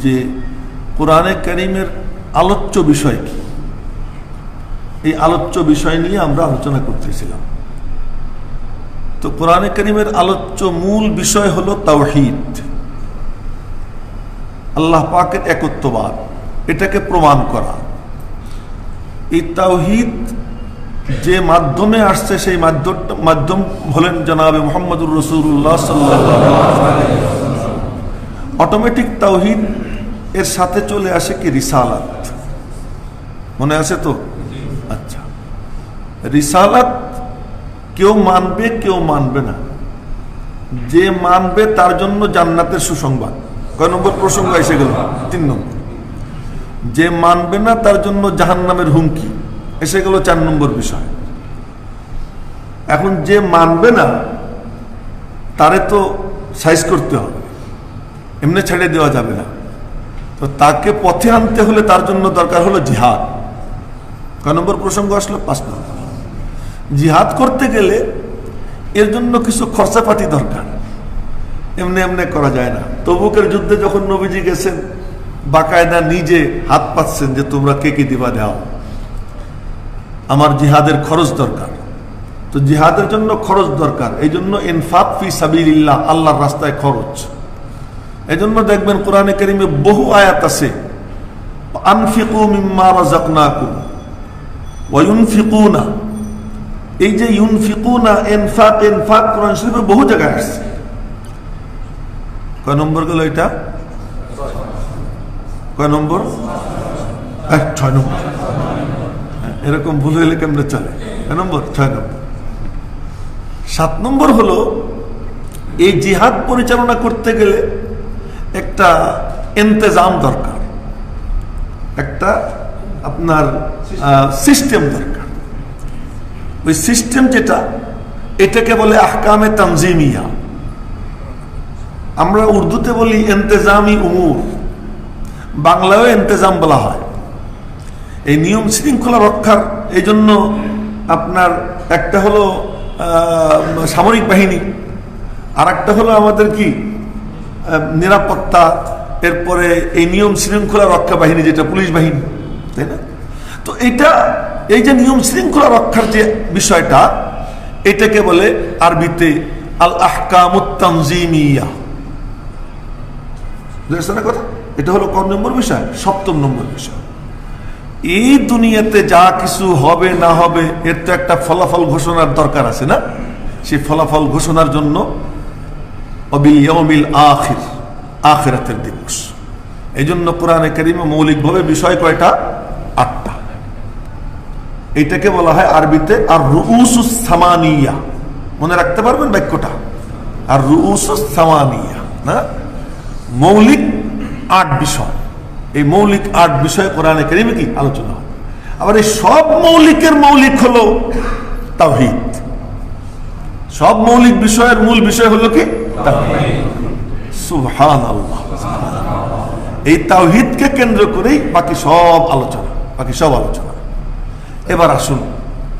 যে কোরআনে কারীমের আলোচ্য বিষয় কি। এই আলোচ্য বিষয় নিয়ে আমরা আলোচনা করতেছিলাম। তো কোরআনে কারীমের আলোচ্য মূল বিষয় হলো তাওহীদ, আল্লাহ পাকের একত্ববাদ, এটাকে প্রমাণ করা। এই তাওহীদ যে মাধ্যমে আসছে সেই মাধ্যম হলেন জনাবে মুহাম্মদুর রাসূলুল্লাহ সাল্লাল্লাহু আলাইহি ওয়াসাল্লাম। অটোমেটিক তাওহীদ এর সাথে চলে আসে কি রিসালাত, মনে আছে তো? আচ্ছা, রিসালাত কেউ মানবে কেউ মানবে না। যে মানবে তার জন্য জান্নাতের সুসংবাদ। কয় নম্বর প্রসঙ্গ এসে গেল? 3 নম্বর। যে মানবে না তার জন্য জাহান্নামের হুমকি এসে গেল 4 নম্বর বিষয়। এখন যে মানবে না তারে তো সাইজ করতে হবে, এমনি ছেড়ে দেওয়া যাবে না। তো তাকে পথে আনতে হলে তার জন্য দরকার হলো জিহাদ। কয় নম্বর প্রসঙ্গ আসলো? 5 নম্বর। জিহাদ করতে গেলে এর জন্য কিছু খরচাপাতি দরকার, এমনি এমনি করা যায় না। তবুকের যুদ্ধে যখন নবীজি গেছেন, বাকায়দা নিজে হাত পাচ্ছেন যে তোমরা কে কি দিবা দাও, আমার জিহাদের খরচ দরকার। তো জিহাদের জন্য খরচ দরকার, এই জন্য ইনফাক ফি সাবিলিল্লাহ, আল্লাহর রাস্তায় খরচ। এই জন্য দেখবেন কোরআনে কারীমে বহু আয়াত আছে, আনফিকু মিম্মা রাযাকনাকুম ওয়া ইউনফিকুনা। এই যে ইউনফিকুনা, ইনফাক, ইনফাক কোরআন শরীফে বহু জায়গায় আসছে। কয় নম্বর গেল এটা? কয় নম্বর? 6 নম্বর। এরকম ভুল হইলে কেমনে চলে? কয় নম্বর? 6 নম্বর। 7 নম্বর হলো এই জিহাদ পরিচালনা করতে গেলে একটা ইন্তেজাম দরকার, একটা আপনার সিস্টেম দরকার। ওই সিস্টেম যেটা, এটাকে বলে আহকামে তানজিমিয়া। আমরা উর্দুতে বলি ইন্তেজামি উমুর, বাংলায়ও ইন্তেজাম বলা হয়। এই নিয়ম শৃঙ্খলা রক্ষার এই জন্য আপনার একটা হলো সামরিক বাহিনী, আর একটা হলো আমাদের কি নিরাপত্তা, এরপরে এই নিয়ম শৃঙ্খলা রক্ষা বাহিনী যেটা পুলিশ বাহিনী, তাই না? তো এই যে নিয়ম শৃঙ্খলা রক্ষার যে বিষয়টা, এটাকে বলে আরবিতে আল আহকামুত তানজিমিয়া। বুঝেছেন না কথা? এটা হলো কত নম্বর বিষয়? 7 নম্বর বিষয়। এই দুনিয়াতে যা কিছু হবে না হবে এর তো একটা ফলাফল ঘোষণার দরকার আছে না? সেই ফলাফল ঘোষণার জন্য অবিল ইয়াউমিল আখির, আখিরাতের দিবস। এই জন্য কোরআনে কারীমে মৌলিকভাবে বিষয় কয়টা? 8টা। এইটাকে বলা হয় আরবিতে আর রুউসুস সামানিয়া। মনে রাখতে পারবেন বাক্যটা? আর রুউসুস সামানিয়া না, মৌলিক 8 বিষয়। এই মৌলিক 8 বিষয় কোরআনে কারীমে কি আলোচনা হয়। আবার এই সব মৌলিকের মৌলিক হলো তাওহীদ। সব মৌলিক বিষয়ের মূল বিষয় হলো কি? তাওহীদ। সুবহানাল্লাহ। এই তাওহীদকে কেন্দ্র করেই বাকি সব আলোচনা। এবার আসুন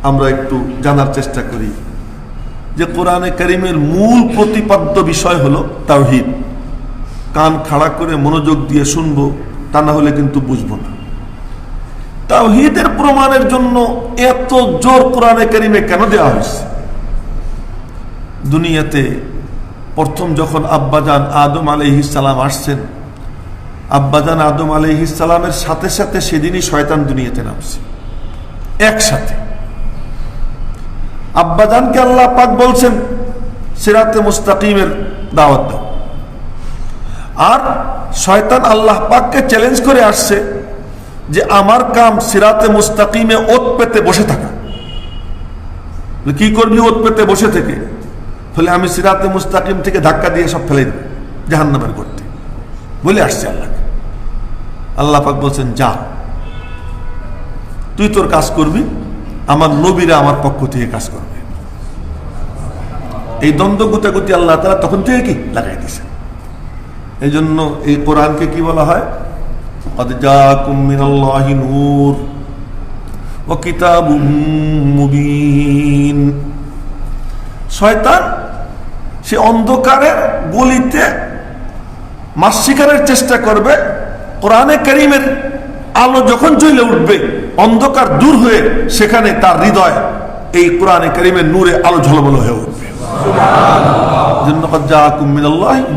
আমরা একটু জানার চেষ্টা করি যে কোরআনে কারীমের মূল প্রতিপাদ্য বিষয় হলো তাওহীদ। কান খাড়া করে মনোযোগ দিয়ে শুনবো, তা না হলে কিন্তু বুঝবো না। তাওহীদের প্রমাণের জন্য এত জোর কোরআনে কারীমে কেন দেওয়া হয়েছে? দুনিয়াতে প্রথম যখন আব্বাজান আদম আলাইহিস সালাম আসছেন, আব্বাজান আদম আলাইহিস সালামের সাথে সাথে সেদিনই শয়তান দুনিয়াতে নামছে একসাথে। আব্বাজানকে আল্লাহ পাক বলছেন সিরাতে মুস্তাকিমের দাওয়াত দাও, আর শয়তান আল্লাহ পাককে চ্যালেঞ্জ করে আসছে যে আমার কাম সিরাতে মুস্তাকিমে ওত পেতে বসে থাকা। কি করবি ওত পেতে বসে থেকে? ফলে আমি সিরাতে মুস্তাকিম থেকে ধাক্কা দিয়ে সব ফেলে দেব জাহান্নামের করতে বলে আসছে আল্লাহকে। আল্লাহ পাক বলছেন যা, তুই তোর কাজ করবি, আমার নবীরা আমার পক্ষ থেকে কাজ করবে। এই দ্বন্দ্ব গুতাগুতি আল্লাহ তাআলা তখন থেকে কি লাগাই দিয়েছেন। এই জন্য এই কোরআনকে কি বলা হয়? قد جاءكم من الله نور وكتاب مبين। শয়তান সে অন্ধকারের গলিতে মাছ শিকারের চেষ্টা করবে, কোরআনে কারীমের আলো যখন জ্বলে উঠবে, অন্ধকার দূর হয়ে সেখানে তার হৃদয় এই কোরআনে কারীমের নূরে আলো ঝলমল হয়ে উঠবে।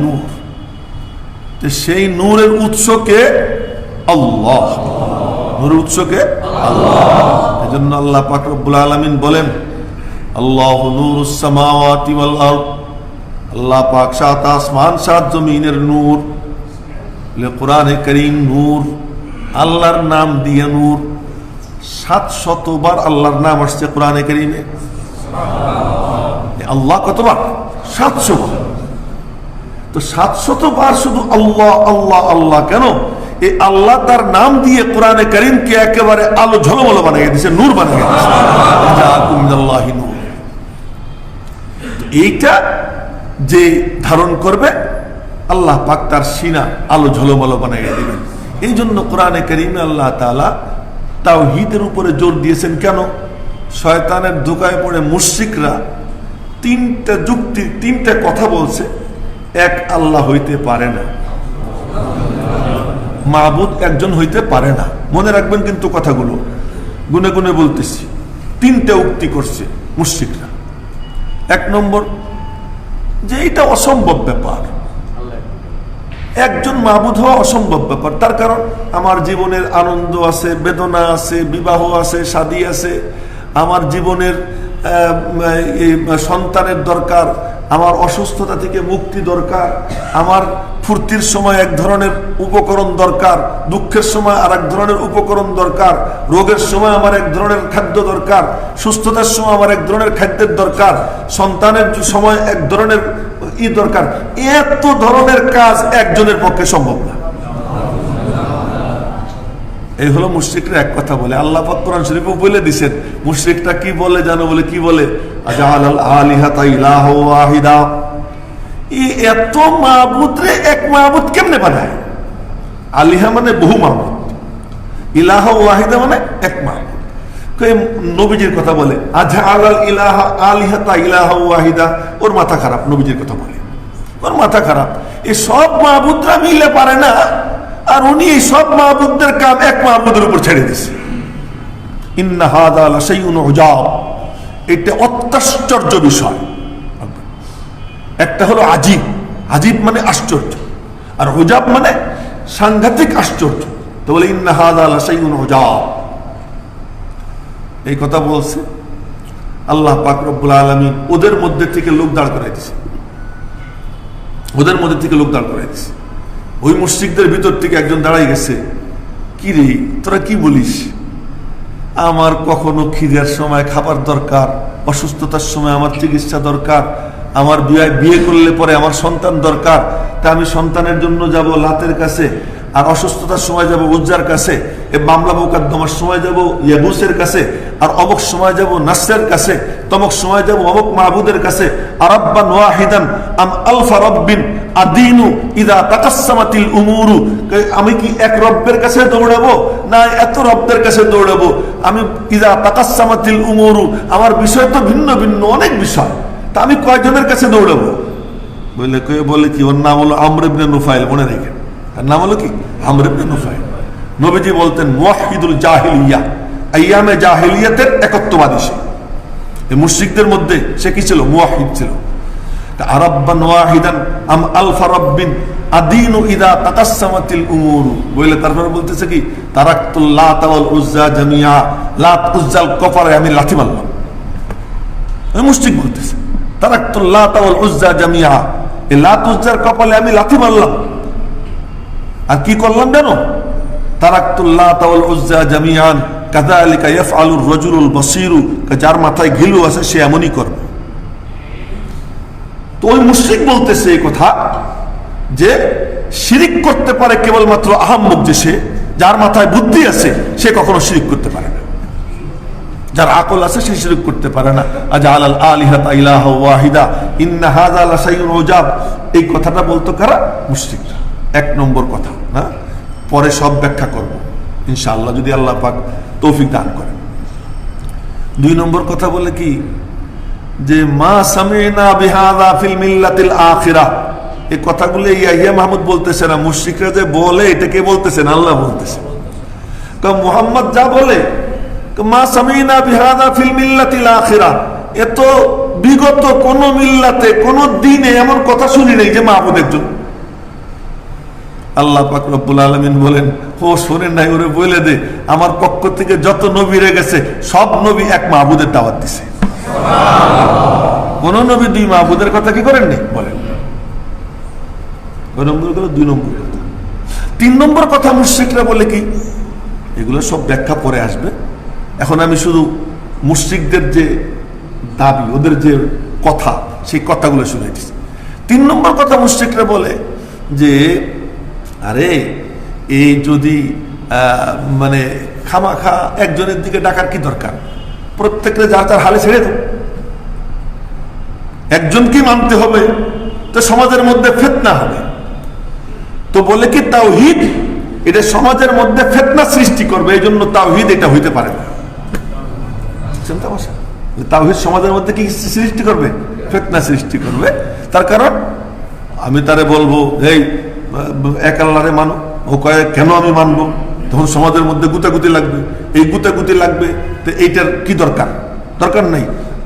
নূর, সেই নূরের উৎসকে আল্লাহ, নূরের উৎসকে আল্লাহ। এজন্য আল্লাহ পাক রব্বুল আলামিন বলেন, আল্লাহু নূরুস সামাওয়াতি ওয়াল আরদ, আল্লাহ পাক সাত আসমান সাত জমিনের নূর। কোরআনে কারীম নূর, আল্লাহর নাম দিয়ে নূর। 700 বার আল্লাহর নাম আসছে কোরআনে কারীমে। আল্লাহ কতবার? 700 বার। তো 700 বার শুধু আল্লাহ আল্লাহ আল্লাহ কেন? এই আল্লাহ তার নাম দিয়ে কোরআনে কারীমকে একেবারে আলো ঝলমল বানিয়ে দিয়েছে, নূর বানিয়ে দিয়েছে। এইটা যে ধারণ করবে, আল্লাহ পাক তার সিনা আলো ঝলমল বানিয়ে দিবেন। এই জন্য কোরআনে কারীমে আল্লাহ তাআলা তাওহীদের উপরে জোর দিয়েছেন। কেন? শয়তানের ধোঁকায় পড়ে মুশরিকরা তিনটা যুক্তি, তিনটা কথা বলছে। এক, আল্লাহ হইতে পারে না, মাবুদ একজন হইতে পারে না। মনে রাখবেন কিন্তু কথাগুলো, গুনে গুনে বলতেছি। তিনটা উক্তি করছে মুশরিকরা। 1 নম্বর, যে এটা অসম্ভব ব্যাপার, একজন মাবুদ হওয়া অসম্ভব ব্যাপার। তার কারণ আমার জীবনের আনন্দ আছে, বেদনা আছে, বিবাহ আছে, শাদী আছে, আমার জীবনের সন্তানের দরকার, আমার অসুস্থতা থেকে মুক্তি দরকার, আমার ফুর্তির সময় এক ধরনের উপকরণ দরকার, দুঃখের সময় আর এক ধরনের উপকরণ দরকার, রোগের সময় আমার এক ধরনের খাদ্য দরকার, সুস্থতার সময় আমার এক ধরনের খাদ্যের দরকার, সন্তানের সময় এক ধরনের দরকার। এত ধরনের কাজ একজনের পক্ষে সম্ভব না। এই হলো মুশরিকরা এক কথা বলে। আল্লাহ পাক কোরআন শরীফে বলে দিয়েছেন মুশরিকরা কি বলে জানো? বলে কি বলে? আজালাল আলিহাতা ইলাহা ওয়াহিদা। এই এত মাবুদরে এক মাবুদ কেমনে বানায়? আলিহা মানে বহু মাবুদ, ইলাহা ওয়াহিদা মানে এক মাবুদ। নবীজির কথা বলে আজালাল ইলাহা আলিহাতা ইলাহা ওয়াহিদা, ওর মাথা খারাপ। নবীজির কথা বলে ওর মাথা খারাপ। এই সব মাবুদরা মিলে পারে না, আর উনি এই সব মাবুদদের কাম এক মাবুদের উপর ছেড়ে দিছে। ইন্না হাযা লাশাইউন উজাব, এটা অত্যাশ্চর্য বিষয়। একটা হলো আজিব, আজিব মানে আশ্চর্য, আর উজাব মানে সাংঘাতিক আশ্চর্য। তো বলে ইন্না হাযা লাশাইউন উজাব, এই কথা বলছে আল্লাহ পাক রব্বুল আলামিন। ওদের মধ্যে থেকে লোক দাঁড় করাই দিছে, ওদের মধ্যে থেকে লোক দাঁড় করাই দিছে। ওই মুশরিকদের ভিতর থেকে একজন দাঁড়াই গেছে, কি রে তোরা কি বলিস? আমার কখনো খিদের সময় খাবার দরকার, অসুস্থতার সময় আমার চিকিৎসা দরকার, আমার বিয়ে করলে পরে আমার সন্তান দরকার, তা আমি সন্তানের জন্য যাব লাতের কাছে, আর অসুস্থতার সময় যাব উজ্জার কাছে, এ মামলা মোকদ্দমার সময় যাব ইয়াবুসের কাছে, আর অমুক সময় যাব নাসরের কাছে, তমুক সময় যাব অমুক মাহবুদের কাছে। আরাব্বান ওয়াহিদান আম আলফা রব্বিন আদিনু ইদা তাকাসসামাতিল উমুরু, আমি কি এক রব্বের কাছে দৌড়াবো না এত রব্বের কাছে দৌড়াবো? আমি ইদা তাকাসসামাতিল উমুরু, আমার বিষয় তো ভিন্ন ভিন্ন, অনেক বিষয়, তা আমি কয়জনের কাছে দৌড়াবো? বলে কি ওর নাম হলো আমর ইবনে নুফাইল, মনে রেখে। তার নাম হলো কি? আমর ইবনে নুফাইল। নবীজি বলতেন মুওয়াহিদুল জাহিলিয়া, আইয়ামে জাহিলিয়াতের একত্ববাদী সে। এই মুশরিকদের মধ্যে সে কি ছিল? মুওয়াহিদ ছিল। আরাব্বান ওয়াহিদান আম আলফা রব্বিন আদিনু ইদা তাকাসসামাতিল উমুরু, বলে তারপর বলতেছে কি তারাকতুল লাত ওয়াল উজ্জা জামিয়া, লাত উজ্জাল কপারে আমি লাথি মারলাম। ওই মুশরিক বলতেছে তারাকতুল লাত ওয়াল উজ্জা জামিয়া, এই লাত উজ্জার কপালে আমি লাথি মারলাম। আর কি করলাম জানো? তারাকতুল লাত ওয়াল উজ্জা জামিয়ান কাযালিকা ইয়াফআলুর রাজুলুল বাসীরু, যার মাথায় ঘিলু আছে সে এমনই করবে। তো ওই মুশরিক বলতেছে এই কথা যে শিরিক করতে পারে কেবলমাত্র আহাম্মক, যে সে যার মাথায় বুদ্ধি আছে সে কখনো শিরিক করতে পারে না, যার আকল আছে সে শিরিক করতে পারে না। আজালাল আলিহাতা ইলাহা ওয়াহিদা ইন্না হাযা লাশাইউন উজাব, এই কথাটা বলতো কারা? মুশরিকরা। 1 নম্বর কথা, হ্যাঁ, পরে সব ব্যাখ্যা করব ইনশাআল্লাহ যদি আল্লাহ পাক তৌফিক দান করেন। 2 নম্বর কথা বলে কি যে মা সামিনা বিহাযা ফিল মিল্লাতিল আখিরাহ, এই কথাগুলো ইয়াহিয়া মাহমুদ বলতেছে না, মুশরিকরা যে বলে এটা কে বলতেছেন? আল্লাহ বলতেছে। মুহাম্মদ যা বলে মা সামিনা বিহাদা ফিল মিল্লাতিল আখিরা, এত বিগত কোন মিল্লাতে কোন দিনে এমন কথা শুনি নাই যে মাহবুদ একজন। আল্লাহ পাক রব্বুল আলামিন বলেন, ও শোনেন নাই, ওরে বলে দে আমার পক্ষ থেকে যত নবী রে গেছে সব নবী এক মাহবুদের দাওয়াত দিছে। কোন নবী দুই মাহবুদের কথা কি করেননি? বলেন। দুই নম্বর কথা। 3 নম্বর কথা মুশরিকরা বলে কি, এগুলো সব ব্যাখ্যা পরে আসবে। এখন আমি শুধু মুশরিকদের যে দাবি, ওদের যে কথা, সেই কথাগুলো শুনাইতেছি। 3 নম্বর কথা মুশরিকরা বলে যে আরে এই যদি মানে খামাখা একজনের দিকে ডাকার কি দরকার, প্রত্যেকটা যার তার হালে ছেড়ে দেব, একজনকে মানতে হবে, তো সমাজের মধ্যে ফিতনা হবে। তো বলে কি তাওহীদ এটা সমাজের মধ্যে ফিতনা সৃষ্টি করবে, এই জন্য তাওহীদ এটা হইতে পারে না। তাওহীদ সমাজের মধ্যে কি সৃষ্টি করবে? ফিতনা সৃষ্টি করবে। তার কারণ আমি তারে বলবো এই এক আল্লাহরে মানো, ও কয়ে কেন আমি মানবো, তখন সমাজের মধ্যে গুতাগুতি লাগবে। এই গুতাগুতি লাগবে, তো এইটার কি দরকার? দরকার নাই।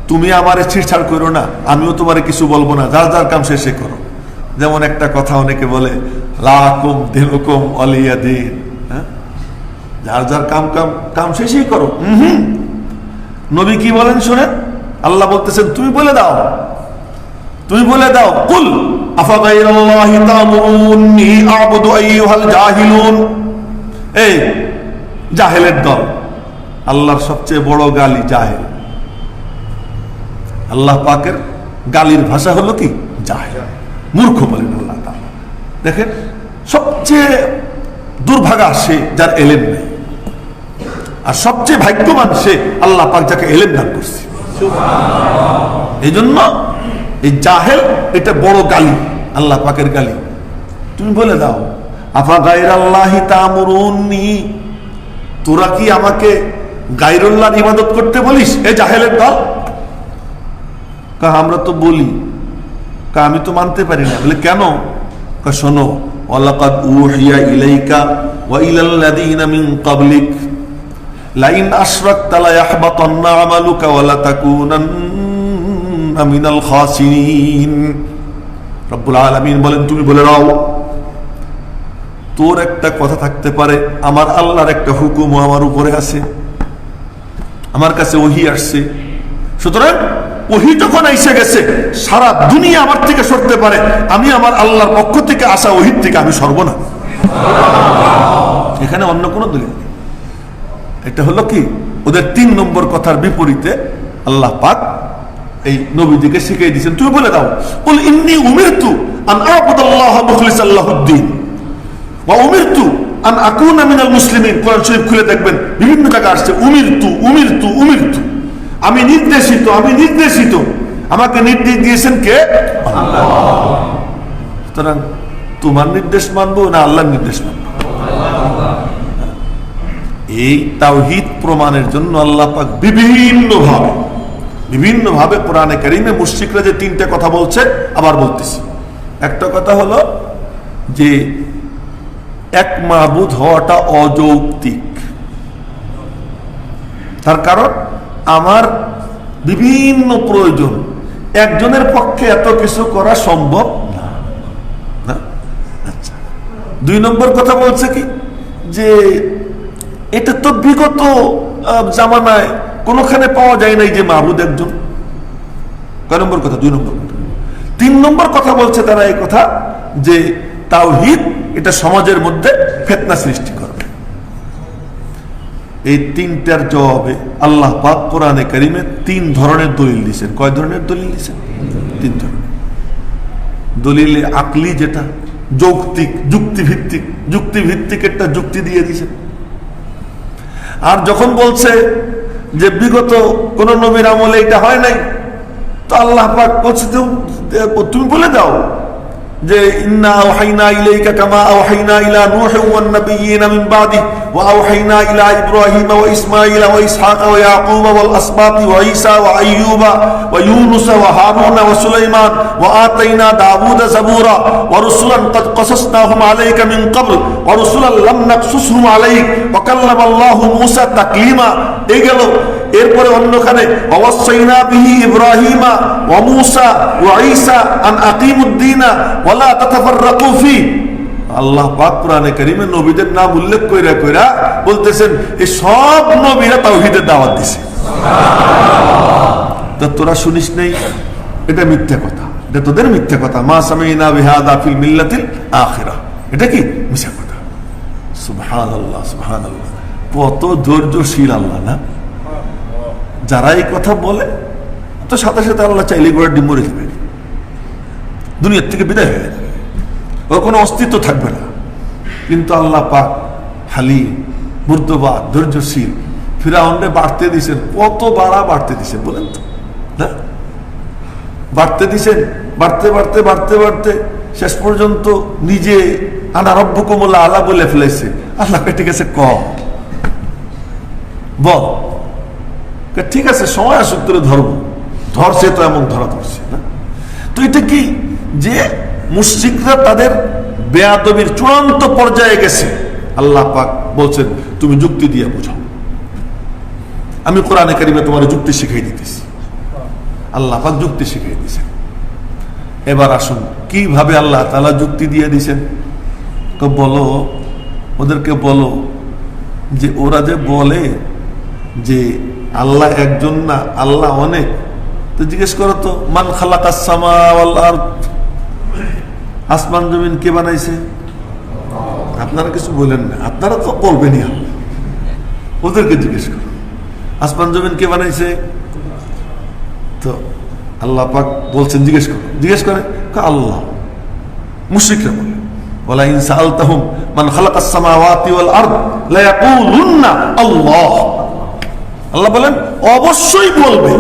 তুমি আমারে ছিড়ছাড় করো না, আমিও তোমারে কিছু বলবো না, যার যার কাম শেষে করো। যেমন একটা কথা অনেকে বলে লাকুম দিনুকুম ওয়ালিয়া দিন, যার যার কাম শেষেই করো। নবী কি বলেন শোনেন, আল্লাহ বলতেছেন তুমি বলে দাও, তুমি বলে দাও, কুল আফাগাইরাল্লাহি তা'মুরুনি আ'বুদু আইয়ুহাল জাহিলুন। এই জাহেলের দল, আল্লাহর সবচেয়ে বড় গালি জাহেল। আল্লাহ পাকের গালির ভাষা হলো কি? জাহেল, মূর্খ বলেন আল্লাহ তাআলা। দেখেন সবচেয়ে দুর্ভাগা সে যার এলেম নেই, আর সবচেয়ে ভাগ্যবান সে আল্লাহ পাক যাকে এলেম দান করছে। এই জন্য এই জাহেল এটা বড় গালি, আল্লাহ পাকের গালি। তুমি বলে দাও আফা গায়রাল্লাহি তা'মুরুনি, তোরা কি আমাকে গায়রুল্লাহর ইবাদত করতে বলিস? এই জাহেলের দল। আমরা তো বলি, আমি তো মানতে পারি না। বলে কেন? শোনো, ওয়ালাকাদ উহিয়া ইলাইকা ওয়া ইলাল্লাযীনা মিন ক্বাবলিক লাইন আশরাকতা লায়াহবাতান্না আমালুকা ওয়া লাতাকুনান্না মিনাল খাসিরিন। রব্বুল আলামিন বলেন তুমি বলে দাও, তোর একটা কথা থাকতে পারে, আমার আল্লাহর একটা হুকুম আমার উপরে আছে, আমার কাছে ওহী আসছে। সুতরাং ওহী যখন এসে গেছে, সারা দুনিয়া আমার থেকে সরতে পারে, আমি আমার আল্লাহর পক্ষ থেকে আসা ওহীর থেকে আমি সরব না। এখানে অন্য কোনো দলিল নেই। এটা হলো কি ওদের 3 নম্বর কথার বিপরীতে আল্লাহ পাক এই নবীজিকে শিখিয়ে দিয়েছেন তুমি বলে দাও, কুল ইন্নী উমিরতু আন আ'বুদাল্লাহা মুখলিসাল লাহুদ-দ্বীন ওয়া উমিরতু আন আকুনা মিনাল মুসলিমিন। কোরআন শরীফ খুলে দেখবেন বিভিন্ন জায়গায় আসছে উমিরতু উমিরতু উমিরতু, আমি নির্দেশিত, আমি নির্দেশিত। আমাকে নির্দেশ দিয়েছেন কে? আল্লাহ। সুতরাং তোমার নির্দেশ মানবো না আল্লাহর নির্দেশ মানবো? এই তাওহীদ প্রমাণের জন্য আল্লাহ পাক বিভিন্ন ভাবে কোরআনে কারীমে মুশরিকরা যে 3টা কথা বলছে আবার বলতেছি। একটা কথা হলো যে এক মাবুদ হওয়াটা অযৌক্তিক। তার কারণ আমার বিভিন্ন প্রয়োজন, একজনের পক্ষে এত কিছু করা সম্ভব না। আচ্ছা, 2 নম্বর কথা বলছে কি যে এটা তো বিগত জামানায় কোনখানে পাওয়া যায় নাই যে মাবুদ একজন। কয় নম্বর কথা? 2 নম্বর কথা। 3 নম্বর কথা বলছে তারা এই কথা যে তাওহীদ এটা সমাজের মধ্যে ফিতনা সৃষ্টি করবে। এই 3টার জবাবে আল্লাহ পাক কোরআনে কারীমে 3 ধরনের দলিল দিয়েছেন। কয় ধরনের দলিল দিয়েছেন? 3 ধরনের। দলিলে আকলি যেটা যৌক্তিক, যুক্তিভিত্তিক একটা যুক্তি দিয়ে দিয়েছেন। আর যখন বলছে যে বিগত কোন নবীর আমলে এটা হয় নাই, তো আল্লাহ পাক বলছে তুমি বলে দাও যে ইন্না আওহাইনা ইলাইকা কামা আওহাইনা ইলা নূহ ওয়ান নাবিয়্যিনা মিন বাদিহি وأوحينا إلى إبراهيم وإسماعيل وإسحاق ويعقوب والأسباط وعيسى وأيوب ويونس وهارون وسليمان وآتينا داود زبورا ورسلا قد قصصناهم عليك من قبل ورسلا لم نقصصهم عليك وكلم الله موسى تكليما এই গেল এরপরে অন্যখানে ওয়াসাইনা বিহি ইব্রাহিমা ওয়া মূসা ওয়া ঈসা আন আকিমুদ্দিনা ওয়া লা তাতাফাররাকু ফি আল্লাহ পাক কোরআনে কারীমে নবীদের নাম উল্লেখ কইরা কইরা বলতেছেন এই সব নবীরা তাওহীদের দাওয়াত দিয়েছে সুবহানাল্লাহ। তো তোরা শুনিস নাই, এটা মিথ্যা কথা, এটা তোদের মিথ্যা কথা। মা সামিনা বিহাদা ফিল মিল্লাতিল আখিরা, এটা কি মিথ্যা কথা। সুবহানাল্লাহ সুবহানাল্লাহ, কত ধৈর্যশীল আল্লাহ না। যারা এই কথা বলে তো সাথে সাথে আল্লাহ চাইলে গোড়া ডিম মরে যাবে, দুনিয়ার থেকে বিদায় হয়ে যাবে, ওর কোনো অস্তিত্ব থাকবে না। কিন্তু আল্লাহ পাক হালিম, বুর্দবাদ, ধৈর্যশীল। ফিরাউনকে বাড়তে দিছেন, কত বাড়তে দিছেন বলেন তো না? বাড়তে দিছেন, বাড়তে বাড়তে বাড়তে বাড়তে শেষ পর্যন্ত নিজে আনা রব্বুকুমুল আলা বলে ফেলেছে। আল্লাহ ঠিক আছে কম বল, ঠিক আছে সময় আসুক তোরে ধরবো, ধরছে তো এমন ধরা ধরছে না। তো এটা কি যে মুশরিকরা তাদের বেয়াদবির চূড়ান্ত পর্যায়ে গেছে। আল্লাহ পাক বলছেন তুমি যুক্তি দিয়ে বুঝাও, আমি কোরআনে কারিমে তোমার যুক্তি শিখিয়ে দিতেছি। আল্লাহ পাক যুক্তি শিখিয়ে দিয়েছেন। এবার আসুন কিভাবে আল্লাহ তাআলা যুক্তি দিয়ে দিয়েছেন। তো বলো, ওদেরকে বলো যে ওরা যে বলে যে আল্লাহ একজন না, আল্লাহ অনেক, তো জিজ্ঞেস করো তো মান খালাকাস সামা ওয়াল আরদ, আসমান জমিন কে বানাইছে? আপনারা কিছু বলেন না, আপনারা তো বলবেনই। ওদেরকে জিজ্ঞেস করো আসমান জমিন কে বানাইছে? তো আল্লাহ পাক বলছেন জিজ্ঞেস করো, জিজ্ঞেস করে আল্লাহ। মুশরিকরা বলে ওয়ালা ইন সাআলতাহুম মান খালাকাস সামাওয়াতি ওয়াল আরদ লা ইয়াকুলুন্না আল্লাহ। আল্লাহ বলেন অবশ্যই বলবে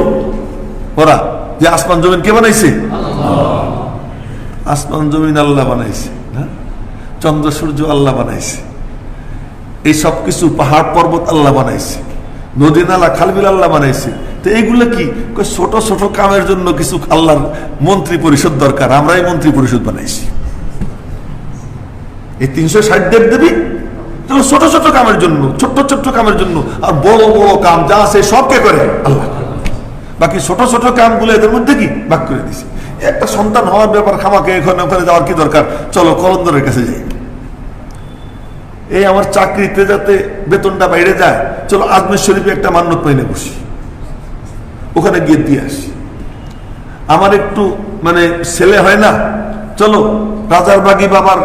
ওরা যে আসমান জমিন কে বানাইছে? আসমান জমিন আল্লাহ বানাইছে না, চন্দ্র সূর্য আল্লাহ বানাইছে, এই সব কিছু পাহাড় পর্বত আল্লাহ বানাইছে, নদী নালা খালবিল আল্লাহ বানাইছে। তো এইগুলো কি ছোট ছোট কামের জন্য কিছু আল্লাহর মন্ত্রী পরিষদ দরকার, আমরাই মন্ত্রী পরিষদ বানাইছি। এই 360 দেবদেবী ছোট ছোট কামের জন্য, ছোট্ট ছোট্ট কামের জন্য, আর বড় বড় কাম যা আছে সব কে করে? আল্লাহ। বাকি ছোট ছোট কামগুলো এদের মধ্যে কি ভাগ করে দিছে। একটা সন্তান হওয়ার ব্যাপার, খামাকে এখানে ওখানে যাওয়ার কি দরকার? চলো কলন্দরের কাছে যাই। এই আমার চাকরিতে যাতে বেতনটা বাইরে যায়, চলো আজমের শরীফে একটা মান্নত পাইনে বসি, ওখানে গিয়ে দিয়ে আসি। আমার একটু মানে ছেলে হয় না, চলো রাজার বাগি বাবার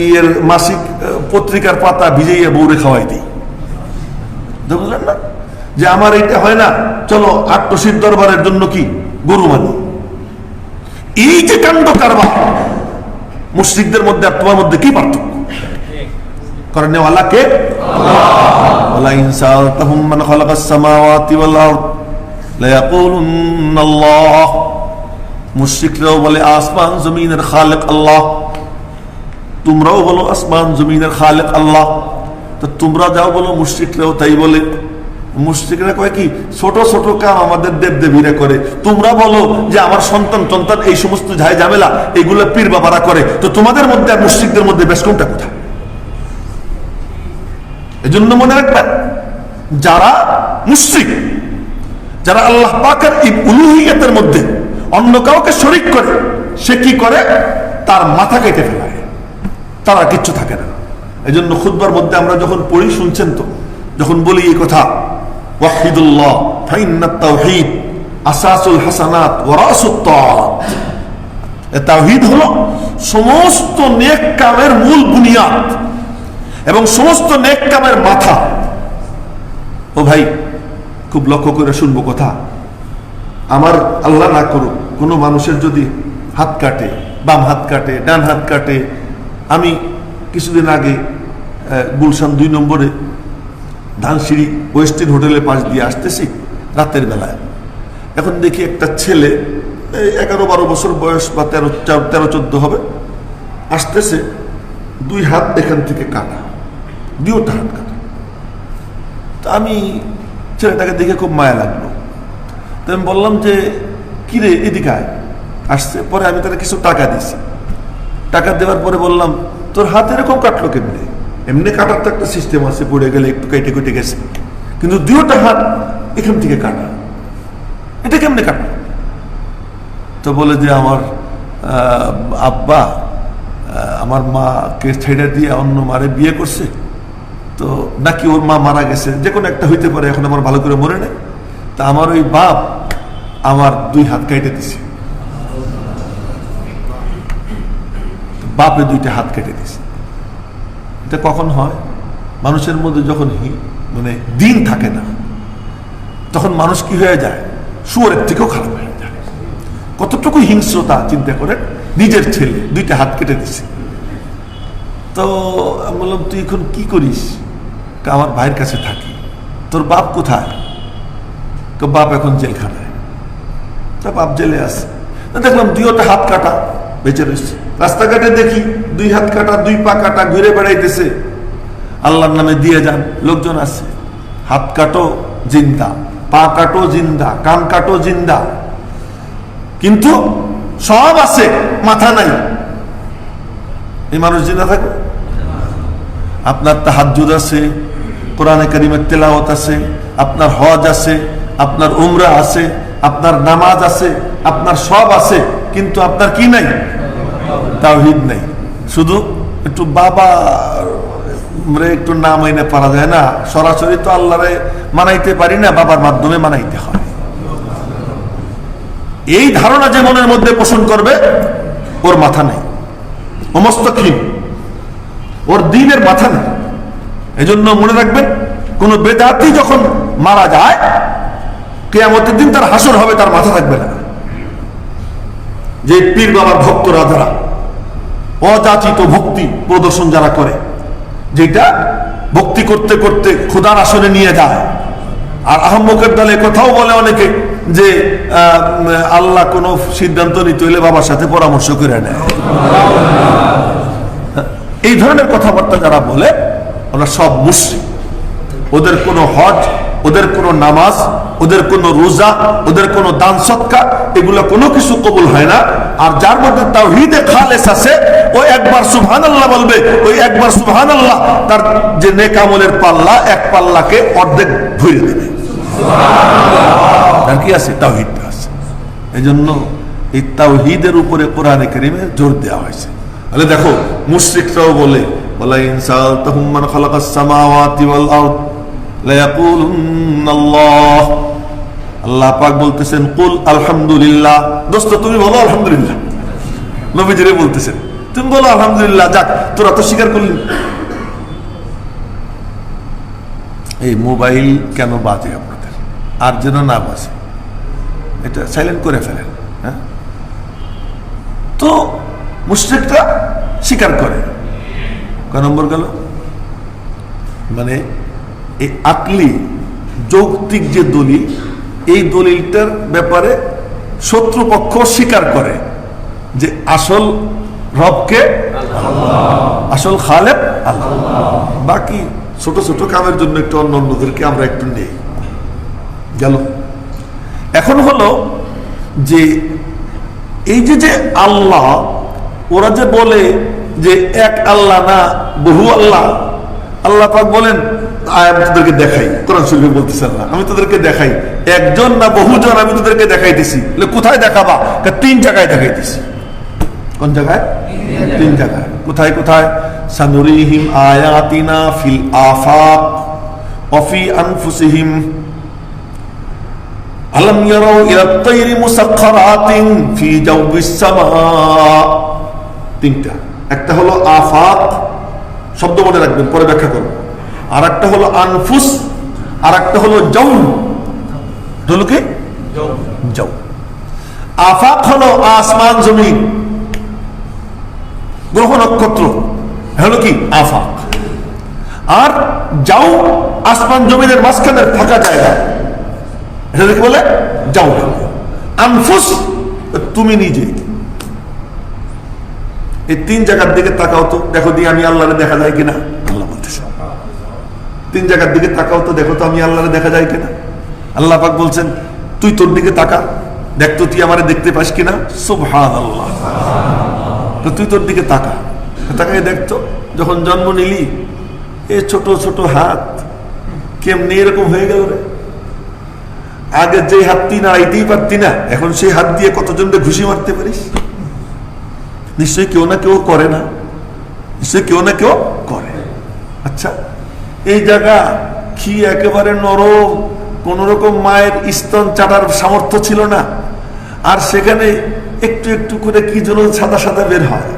ইয়ের মাসিক পত্রিকার পাতা ভিজাইয়া বউরে খাওয়াই দিই। বুঝলেন না? যে আমার এটা হয় না, চলো আট্টশীর দরবারের জন্য কি গরু মানি। এই যে কাণ্ড কারবার, মুশরিকদের মধ্যে আর তোমার মধ্যে কি পার্থক্য? করনে ওয়ালা কে? ওয়ালা ইন সাআলতাহুম মান খালাকাস সামাওয়াতি ওয়াল আরদ লা ইয়াকুলুন্না আল্লাহ। মুশরিকরাও বলে আসমান জমিনের খালিক আল্লাহ, তোমরাও বলো আসমান জমিনের খালিক আল্লাহ। তো তোমরা যাও বলো, মুশরিকরাও তাই বলে। মুশরিকরা কয় কি ছোট ছোট কাম আমাদের দেবদেবীরা করে, তোমরা বলো যে আমার সন্তান টন্তান এই সমস্ত ঝাই ঝামেলা এগুলো পীর বাবারা করে। তো তোমাদের মধ্যে আর মুশরিকদের মধ্যে বেশ কোনটা কোথায়? এজন্য মনে রাখবেন, যারা মুশরিক, যারা আল্লাহ পাকের উলুহিয়তের মধ্যে অন্য কাউকে শরীক করে, সে কি করে? তার মাথা কেটে ফেলায়, তারা কিচ্ছু থাকে না। এজন্য খুতবার মধ্যে আমরা যখন পড়ি, শুনছেন তো, যখন বলি এই কথা ওয়াহিদুল্লাহ ফাইন্নাত তাওহীদ আসাসুল হাসানাত ওয়া রাসুত তাআত। তাওহীদ হলো সমস্ত নেক কামের মূল বুনিয়াদ এবং সমস্ত নেক কামের মাথা। ও ভাই, খুব লক্ষ্য করে শুনবো কথা। আমার আল্লাহ না করুক কোনো মানুষের যদি হাত কাটে, বাম হাত কাটে, ডান হাত কাটে। আমি কিছুদিন আগে গুলশান 2 নম্বরে ধানসিঁড়ি ওয়েস্টিন হোটেলের পাশ দিয়ে আসতেছি রাতের বেলায়। এখন দেখি একটা ছেলে 11-12 বছর বয়স বা 13-14 হবে, আসতেছে, 2 হাত এখান থেকে কাটা, দুইটা হাত কাটা। তো আমি ছেলেটাকে দেখে খুব মায়া লাগলো। তো আমি বললাম যে কিরে এদিকে আয়। আসছে, পরে আমি তাকে কিছু টাকা দিয়েছি। টাকা দেওয়ার পরে বললাম তোর হাত এরকম কাটলো কেমনে? এমনি কাটার তো একটা সিস্টেম আছে, পড়ে গেলে একটু কেটে কেটে গেছে, কিন্তু দুইটা হাত এখান থেকে কাটা, এটা কেমনে কাটা? তো বলে যে আমার আব্বা আমার মাকে ছেড়ে দিয়ে অন্য মারে বিয়ে করছে, তো নাকি ওর মা মারা গেছে, যে কোনো একটা হইতে পারে, এখন আমার ভালো করে মনে নেই। তা আমার ওই বাপ আমার 2 হাত কেটে দিছে, বাপে 2টা হাত কেটে দিছে। এটা কখন হয়? মানুষের মধ্যে যখন মানে দিন থাকে না, তখন মানুষ কি হয়ে যায়? শুয়োরের থেকেও খারাপ হয়ে যায়। কতটুকু হিংস্রতা চিন্তা করে, নিজের ছেলে 2টা হাত কেটে দিছে। তো আমি বললাম তুই এখন কি করিস? আমার ভাইয়ের কাছে থাকি। তোর বাপ কোথায়? বাপ এখন জেলখানায়। তা বাপ জেলে আছে। দেখলাম 2টা হাত কাটা বেঁচে রয়েছে। রাস্তাঘাটে দেখি 2 হাত কাটা, 2 পা কাটা, ঘুরে বেড়াইতেছে। আল্লাহর নামে দিয়ে যান, লোকজন আছে। হাত কাটো জিন্দা, পা কাটো জিন্দা, কান কাটো জিন্দা, কিন্তু সব আছে, মাথা নাই। এই মানুষ জিন্দা থাকবে? আপনার তাহাজ্জুদ আছে, কোরআনে কারিমের তেলাওয়াত আছে, আপনার হজ আছে, আপনার উমরা আছে, আপনার নামাজ আছে, আপনার সব আছে, কিন্তু আপনার কি নাই? তাওহীদ নাই। শুধু একটু বাবা একটু না মাইনে পারা যায় না, সরাসরি তো আল্লাহরে মানাইতে পারি না, বাবার মাধ্যমে মানাইতে হয়। এই ধারণা যে মনের মধ্যে পোষণ করবে, ওর মাথা নেই, ও মস্তকহীন, ওর দ্বীনের মাথা নেই। এজন্য মনে রাখবেন, কোন বেদাতি যখন মারা যায়, কিয়ামতের দিন তার হাসর হবে, তার মাথা থাকবে না। যে পীর বাবার ভক্তরা যারা অযাচিত ভক্তি প্রদর্শন যারা করে, যেটা ভক্তি করতে করতে খোদার আসনে নিয়ে যায়, আর আহম্মকের দলে কথাও বলে অনেকে যে আল্লাহ কোন সিদ্ধান্ত নিতে হইলে বাবার সাথে পরামর্শ করে নেয়। এই ধরনের কথাবার্তা যারা বলে, ওরা সব মুশরিক। ওদের কোনো হজ, ওদের কোনো নামাজ, ওদের কোনো রোজা, ওদের কোনো দান সদকা, এগুলো কোনো কিছু কবুল হয় না। আর যার মধ্যে তাওহীদে খালেস আছে, ও একবার সুবহানাল্লাহ বলবে, ওই একবার সুবহানাল্লাহ তার যে নেক আমলের পাল্লা, এক পাল্লাকে অর্ধেক ভরে দেবে। আর কি আছে? তাওহীদ আছে। এই জন্য এই তাওহীদের উপরে কোরআনে কারীমে জোর দেওয়া হয়েছে। তাহলে দেখো, মুশরিকরাও বলে, ওয়ালা ইন সাআলতাহুম মান খালাকাস সামাওয়াতি ওয়াল আরদ লা ইয়াকুলুনাল্লাহ। আল্লাহ পাক বলতেছেন, কুল আলহামদুলিল্লাহ। দোস্ত তুমি বলো আলহামদুলিল্লাহ। নবীজিরে বলতেছেন, তুমি বলো আলহামদুলিল্লাহ। যাক, তোরা তো স্বীকার করলি। এই মোবাইল কেন বাজে আপনাদের? আর যেন না বাজে, এটা সাইলেন্ট করে ফেলেন। হ্যাঁ, তো মুশরিকরা স্বীকার করে। কয় নম্বর গেল? মানে এই আকলি যৌক্তিক যে দলিল, এই দলিলটার ব্যাপারে শত্রুপক্ষ স্বীকার করে যে আসল রবকে আসল খালেক আল্লাহ। বাকি ছোট ছোট কামের জন্য একটু অন্য অন্যদেরকে আমরা একটু নেই। গেল। এখন হলো যে এই যে আল্লাহ, ওরা যে বলে যে এক আল্লাহ না বহু আল্লাহ, আল্লাহ পাক বলেন, আমি তোদেরকে দেখাই, কোরআন শরীফে বলতেছেন না, আমি তোদেরকে দেখাই একজন না বহুজন, আমি তোদেরকে দেখাইতেছি। কোথায় দেখাবা? 3 জায়গায় দেখাইতেছি। কোন জায়গায়? 3 জায়গায়। কোথায় কোথায়? সানুরিহিম আয়াতিনা ফিল আফাক ওয়া ফি আনফুসিহিম আলাম ইয়ারাউ ইলা আত-তায়রি মুসাখখারাতিন ফি জাওবিস সামা। 3টা। একটা হলো আফাক, শব্দ মনে রাখবেন, পরে ব্যাখ্যা করব। আর একটা হলো আনফুস, আর একটা হলো জাউল। হলো কি? জাউ। আফাক হলো আসমান জমিন, গ্রহ নক্ষত্র, হলো কি আফাক। আর জাউ আসমান জমিনের মাঝখানের ফাঁকা জায়গা, এটা কি বলে? জাউ। আনফুস তুমি নিজে। এই 3 জায়গার দিকে তাকাও তো, দেখো দিয়ে আমি আল্লাহরে দেখা যায় কিনা। আল্লাহ বলতেছে তিন জায়গার দিকে তাকাও তো, দেখো তো আমি আল্লাহরে দেখা যায় কিনা। আল্লাহ পাক বলছেন তুই তোর দিকে তাকা, দেখ তো তুই আমারে দেখতে পাস কিনা। সুবহানাল্লাহ। তো তুই তোর দিকে তাকা, তাকাই দেখতো যখন জন্ম নিলি এই ছোট ছোট হাত কেমনি এরকম হয়ে গেল রে। আগে যে হাত তুই নাড়াইতেই পারতি না, এখন সেই হাত দিয়ে কতজনকে ঘুষি মারতে পারিস। নিশ্চয়ই কেউ না কেউ করে না, নিশ্চয়ই কেউ না কেউ করে। আচ্ছা, এই জায়গা কি একেবারে নরম, কোন রকম মায়ের স্তন চাটার সামর্থ্য ছিল না, আর সেখানে একটু একটু করে কি যেন সাদা সাদা বের হয়।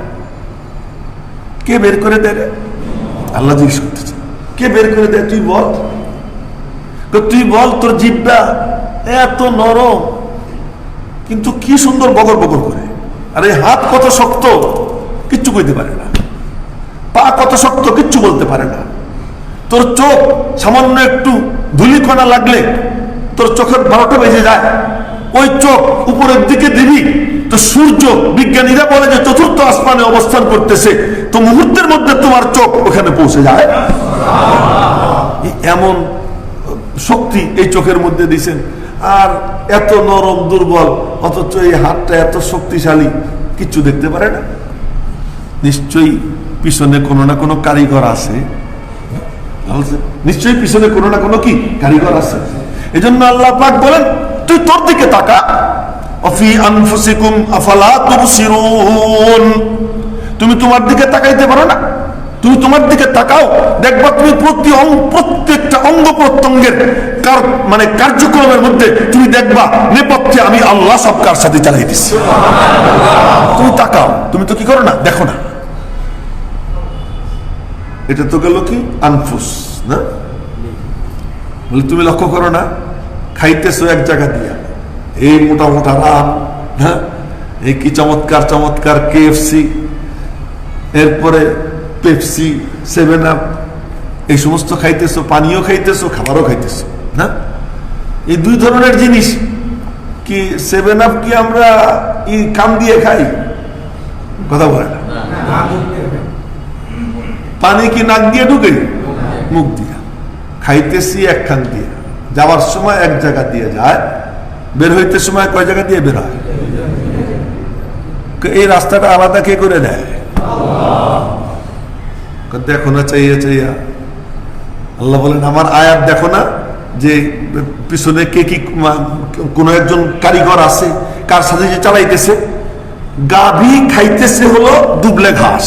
কে বের করে দেয়? আল্লাহ জিজ্ঞেস করতেছে কে বের করে দেয়? তুই বল, তুই বল। তোর জিহ্বা এত নরম, কিন্তু কি সুন্দর বগর বগর করে। আর এই হাত কত শক্ত, কিচ্ছু কইতে পারে না। পা কত শক্ত, কিচ্ছু বলতে পারে না। তোর চোখ সামান্য একটু ধুলিকণা লাগলে তোর চোখের 12টা বেজে যায়। ওই চোখ উপরের দিকে দিবি তো সূর্য, বিজ্ঞানীরা বলে যে চতুর্থ আসমানে অবস্থান করতেছে, তো মুহূর্তের মধ্যে তোমার চোখ ওখানে পৌঁছে যায়। এমন শক্তি এই চোখের মধ্যে দিছেন, আর এত নরম দুর্বল, অথচ এই হাতটা এত শক্তিশালী, কিচ্ছু দেখতে পারে না। নিশ্চয়ই পিছনে কোনো না কোনো কারিগর আছে, নিশ্চয়ই পিছনে কোনো না কোনো কি কারিগর আছে। এই জন্য আল্লাহ পাক বলেন তুই তোর দিকে তাকা। অফি আনফুসিকুম আফালা তুবসিরুন, তুমি তোমার দিকে তাকাইতে পারো না? তুমি তোমার দিকে তাকাও, দেখবা তুমি প্রত্যেকটা অঙ্গ প্রত্যঙ্গের মানে কার্যক্রমের মধ্যে তুমি দেখবা নেপথ্যে আমি আল্লাহ সব কার সাথে চালাই দিচ্ছি। তুমি তাকাও, তুমি তো কি করো না, দেখো না। এটা তো গেল কি আনফুস না, বলে তুমি লক্ষ্য করো না, খাইতেছো এক জায়গা দিয়া এই মোটা মোটা রাম, হ্যাঁ, এই কি চমৎকার চমৎকার KFC, এরপরে পেপসি, 7 আপ, এই সমস্ত খাইতেছো, পানীয় খাইতেছো, খাবারও খাইতেছো না। এই দুই ধরনের জিনিস কি 7 আপ কি আমরা কান দিয়ে খাই? কথা বলে না। পানি কি নাক দিয়ে ঢুকে? মুখ দিয়ে। খাইতেছি এক খান দিয়ে, যাওয়ার সময় এক জায়গা দিয়ে যায়, বের হইতে সময় কয় জায়গা দিয়ে বের হয়? এই রাস্তাটা আলাদা কে করে দেয়? দেখো না চাইয়া চাইয়া। আল্লাহ বলেন আমার আয়াত দেখো না, যে পিছনে কে কি কোন একজন কারিগর আছে, কার সাথে যে চালাইতেছে। গাভী খাইতেছে হলো দুবলে ঘাস,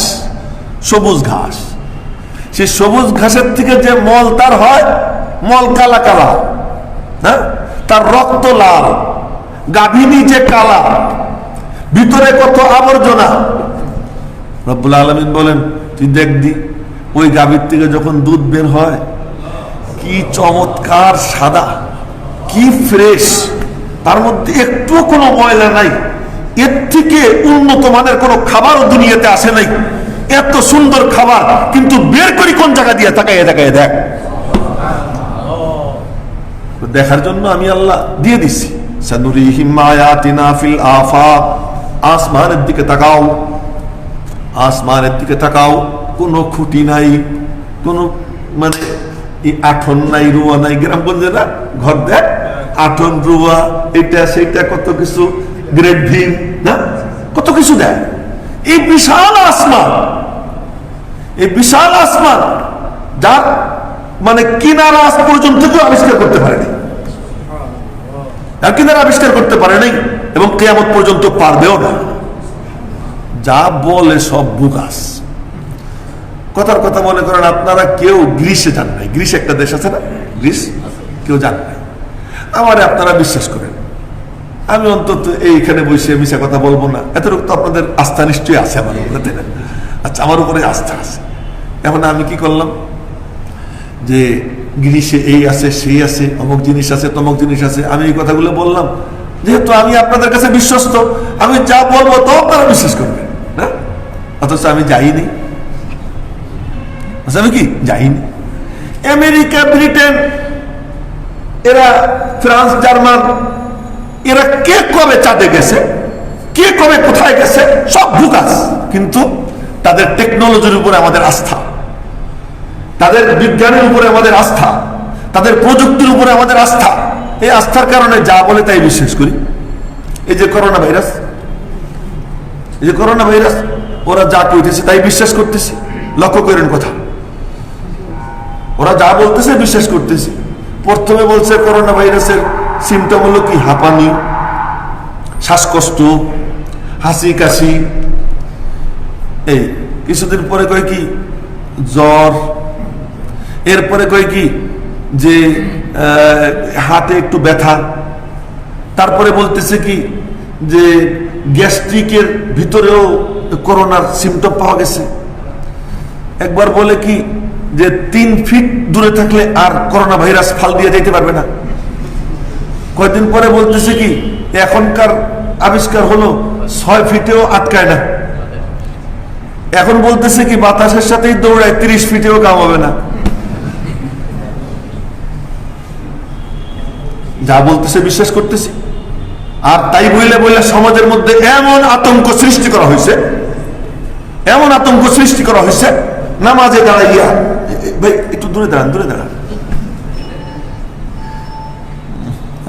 সবুজ ঘাস। সে সবুজ ঘাসের থেকে যে মল তার হয়, মল কালা কালা, হ্যাঁ, তার রক্ত লাল, গাভীনি যে কালা, ভিতরে কত আবর্জনা। রব্বুল আলামিন বলেন তুই দেখবি ওই গাভীর থেকে যখন দুধ বের হয় কি চমৎকার সাদা, কি ফ্রেশ, তার মধ্যে একটু কোনো ময়লা নাই। এর থেকে উন্নত মানের কোনো খাবারও দুনিয়াতে আসে নাই। এত সুন্দর খাবার, কিন্তু বের করি কোন জায়গা দিয়ে? তাকাইয়া তাকাইয়া দেখ। দেখার জন্য আমি আল্লাহ দিয়ে দিছি। সানুরিহিম আয়াতিনা ফিল আফাক, আসমানের দিকে তাকাও, আসমানের দিকে তাকাও। কোনো খুঁটি নাই, কোনো মানে আঠন নাই, রুয়া নাই। গ্রামগঞ্জে না ঘর দেখ, আঠন, রুয়া, এটা সেটা কত কিছু, গ্রেড ভিম না, কত কিছু দেয়। এই বিশাল আসমান, এই বিশাল আসমান যার মানে কিনারা আজ পর্যন্ত কেউ আবিষ্কার করতে পারেনি, আর কিনারা আবিষ্কার করতে পারে নাই, এবং কিয়ামত পর্যন্ত পারবেও না। যা বলে সব বুকাস। কথার কথা মনে করেন আপনারা কেউ গ্রিসে যান নাই, গ্রিস একটা দেশ আছে না, গ্রিস কেউ যান নাই, আমারে আপনারা বিশ্বাস করেন। আমি অন্তত এইখানে বসে মিশা কথা বলবো না, এতটুকু তো আপনাদের আস্থা নিশ্চয়ই আছে আমার উপরে, তাই না? আচ্ছা, আমার উপরে আস্থা আছে। এখন আমি কি করলাম, যে গ্রিসে এই আছে, সেই আছে, অমুক জিনিস আছে, তমুক জিনিস আছে, আমি এই কথাগুলো বললাম যেহেতু আমি আপনাদের কাছে বিশ্বস্ত, আমি যা বলবো তো আপনারা বিশ্বাস করবেন না। অথচ আমি যাইনি, আমি কি যাইনি। আমেরিকা, ব্রিটেন, এরা ফ্রান্স, জার্মান, এরা কে কবে চাঁদে গেছে, কে কবে কোথায় গেছে, সব বুকাস। কিন্তু তাদের টেকনোলজির উপরে আমাদের আস্থা। তাদের বিজ্ঞানের উপরে আমাদের আস্থা, তাদের প্রযুক্তির উপরে আমাদের আস্থা। এই আস্থার কারণে যা বলে তাই বিশ্বাস করি। এই যে করোনা ভাইরাস, এই যে করোনা ভাইরাস, ওরা যা কইতেছে তাই বিশ্বাস করতেছি। লক্ষ্য করেন কথা, ওরা যা বলতেছে বিশ্বাস করতেছি। প্রথমে বলছে করোনা ভাইরাসের সিমটম হলো কি, হাঁপানি, শ্বাসকষ্ট, হাসি কাশি। এই কিছুদিন পরে কয় কি জ্বর, এরপরে কয় কি যে হাতে একটু ব্যথা, তারপরে বলতেছে কি যে গ্যাস্ট্রিকের ভিতরেও করোনার সিমটম পাওয়া গেছে। একবার বলে কি যে 3 ফিট দূরে থাকলে আর করোনা ভাইরাস ফাল দিয়ে যেতে পারবে না। কয়েকদিন পরে বলতেছে কি এখনকার আবিষ্কার হলো 6 ফিটেও আটকায় না। এখন বলতেছে কি বাতাসের সাথেই দৌড়ায়, 30 ফিটেও কামাবে না। যা বলতেছে বিশ্বাস করতেছি। আর তাই বইলে বইলে সমাজের মধ্যে এমন আতঙ্ক সৃষ্টি করা হয়েছে, এমন আতঙ্ক সৃষ্টি করা হয়েছে, নামাজে দাঁড়াইয়া, ভাই একটু দূরে দাঁড়ান, দূরে দাঁড়ান।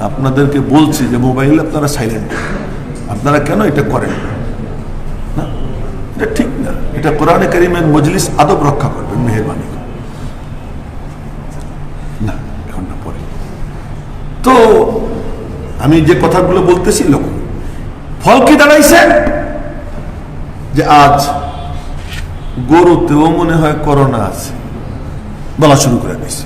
আপনাদেরকে বলছি যে মোবাইল আপনারা সাইলেন্ট, আপনারা কেন এটা করেন না? এটা ঠিক না। এটা কোরআনে কারীমের মজলিস আদব রক্ষা করবেন, মেহেরবানি না, এখন না পরে। তো আমি যে কথাগুলো বলতেছি, লোক ফল কি দাঁড়াইছে যে আজ গরুতেও মনে হয় করোনা আছে বলা শুরু করে দিয়েছে।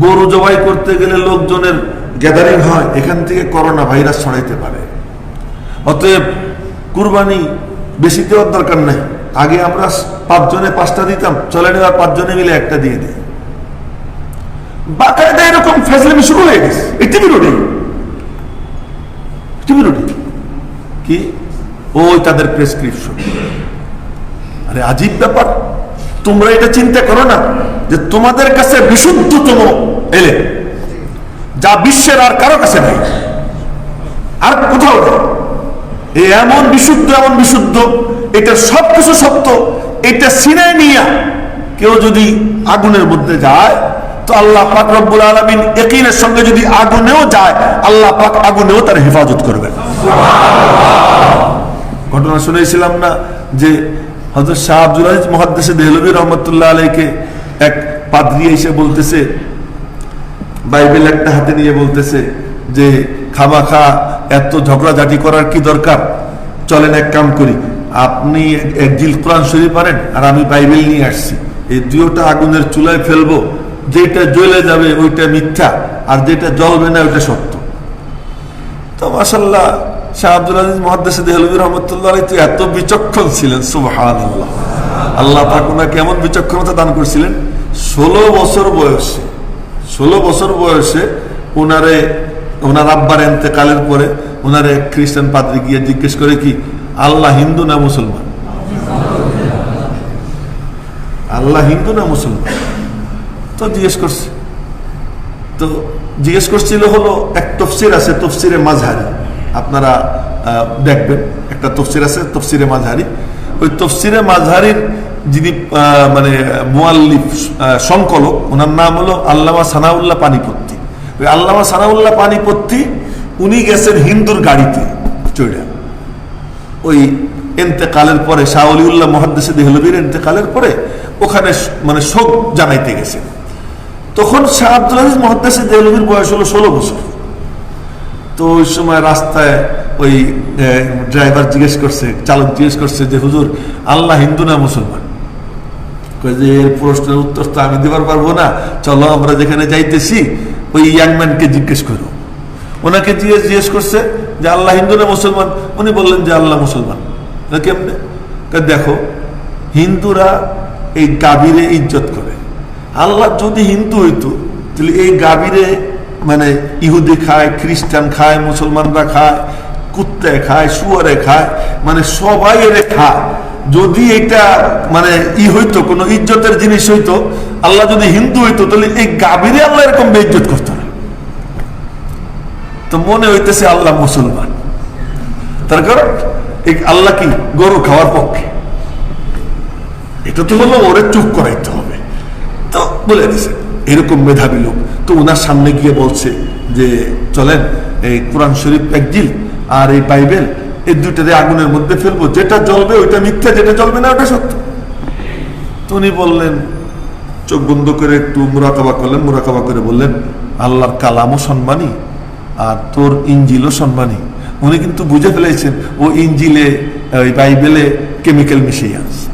গরু জবাই করতে গেলে লোকজনের গ্যাদারিং হয়, এখান থেকে করোনা ভাইরাস ছড়াইতে পারে। অতএব কুরবানি বেশি দেওয়ার দরকার নাই। আগে আমরা 5 জনে 5টা দিতাম, চলে নেওয়ার 5 জনে মিলে একটা দিয়ে দিই। বাকায়দা এরকম ফ্যাসিলিটি শুরু হয়ে গেছে। এটি বিরোধী কি ওই তাদের প্রেসক্রিপশন। আরে আজীব ব্যাপার, তোমরা এটা চিন্তা করো না যে তোমাদের কাছে বিশুদ্ধতম এলে যা বিশ্বের আর কারো কাছে নাই, আর কোথাও নেই। এমন বিশুদ্ধ, এমন বিশুদ্ধ, এটা সবকিছু সত্য। এটা সিনায় নিয়ে কেউ যদি আগুনের মধ্যে যায় তো আল্লাহ পাক রব্বুল আলামিন ইয়াকিনের সঙ্গে যদি আগুনেও যায়, আল্লাহ পাক আগুনেও তার হেফাজত করবেন। ঘটনা শুনেছিলাম না যে হযরত শাহ আব্দুল আজিজ মুহাদ্দিসে দেহলভী রহমাতুল্লাহ আলাইকে এক পাদ্রী এসে বলতেছে, বাইবেল একটা হাতে নিয়ে বলতেছে যে খামাখা এত ঝগড়াঝাটি করার কি দরকার, চলেন এক কাম করি, আপনি এক জিল কোরআন শরীফ পারেন আর আমি বাইবেল নিয়ে আসছি, এই দুইটা আগুনের চুলায় ফেলবো, যেটা জ্বলে যাবে ওইটা মিথ্যা আর যেটা জ্বলবে না ওইটা সত্য। তো মাশাআল্লাহ শাহ আব্দুল আজিজ মুহাদ্দিসে দেহলভী রহমাতুল্লাহ আলাইহি তো এত বিচক্ষণ ছিলেন, সুবহানাল্লাহ। আল্লাহ পাক ওনাকে এমন বিচক্ষণতা দান করেছিলেন, 16 বছর বয়সে ওনার আব্বার ইন্তেকালের পরে ওনারে খ্রিস্টান পাদ্রী গিয়ে জিজ্ঞেস করে কি আল্লাহ হিন্দু না মুসলমান, আল্লাহ হিন্দু না মুসলমান। তো জিজ্ঞেস করছিল হলো এক তফসির আছে, তফসিরে মাঝহারি, আপনারা দেখবেন একটা তফসির আছে, তফসিরে মাঝহারি। ওই তফসিরে মাঝহারির যিনি মানে মুআল্লিফ, সংকলক, ওনার নাম হলো আল্লামা সানাউল্লাহ পানিপত্তি। ওই আল্লামা সানাউল্লাহ পানিপত্তি উনি গেছেন হিন্দুর গাড়িতে চড়ে, ওই ইন্তেকালের পরে শাহ ওলিউল্লাহ মুহাদ্দিসে দেহলভীর ইন্তেকালের পরে ওখানে মানে শোক জানাইতে গেছেন। তখন শাহ আব্দুল আজিজ মুহাদ্দিসে দেহলভীর বয়স হলো 16 বছর। তো ওই সময় রাস্তায় ওই ড্রাইভার জিজ্ঞেস করছে, চালক জিজ্ঞেস করছে যে হুজুর আল্লাহ হিন্দু না মুসলমান? যে এর প্রশ্নের উত্তর তো আমি দিবার পারবো না, চলো আমরা যেখানে যাইতেছি ওই ইয়াংম্যানকে জিজ্ঞেস করো। ওনাকে জিজ্ঞেস করছে যে আল্লাহ হিন্দু না মুসলমান? উনি বললেন যে আল্লাহ মুসলমান। কেমনে? দেখো হিন্দুরা এই গাভীরে ইজ্জত করে, আল্লাহ যদি হিন্দু হইতো তাহলে এই গাভীরে মানে ইহুদি খায়, খ্রিস্টান খায়, মুসলমানরা খায়, কুত্তে খায়, শুয়ারে খায়, মানে সবাই এরে খায়। যদি এটা মানে হইতো কোনো ইজ্জতের জিনিস হইতো, আল্লাহ যদি হিন্দু হইতো তাহলে এই গাভীরে আল্লাহ এরকম বেইজ্জত করতো না। তো মনে হইতেছে আল্লাহ মুসলমান, তার কারণ এই আল্লাহ কি গরু খাওয়ার পক্ষে? এটা তো হলো ওরে চুপ করাইতে হবে। বলে দিছে এরকম মেধাবী লোক। তো ওনার সামনে গিয়ে বলছে যে চলেন এই কোরআন শরীফ একজিল আর এই বাইবেল এই দুইটারে আগুনের মধ্যে ফেলবো, যেটা জ্বলবে ওইটা মিথ্যা, যেটা জ্বলবে না ওটা সত্য। তো উনি বললেন, চোখ বন্ধ করে একটু মুরাকাবা করলেন, মুরাকাবা করে বললেন আল্লাহর কালামও সম্মানী আর তোর ইঞ্জিলও সম্মানী। উনি কিন্তু বুঝে ফেলেছেন ও ইঞ্জিলে ওই বাইবেলে কেমিক্যাল মিশিয়ে আছে,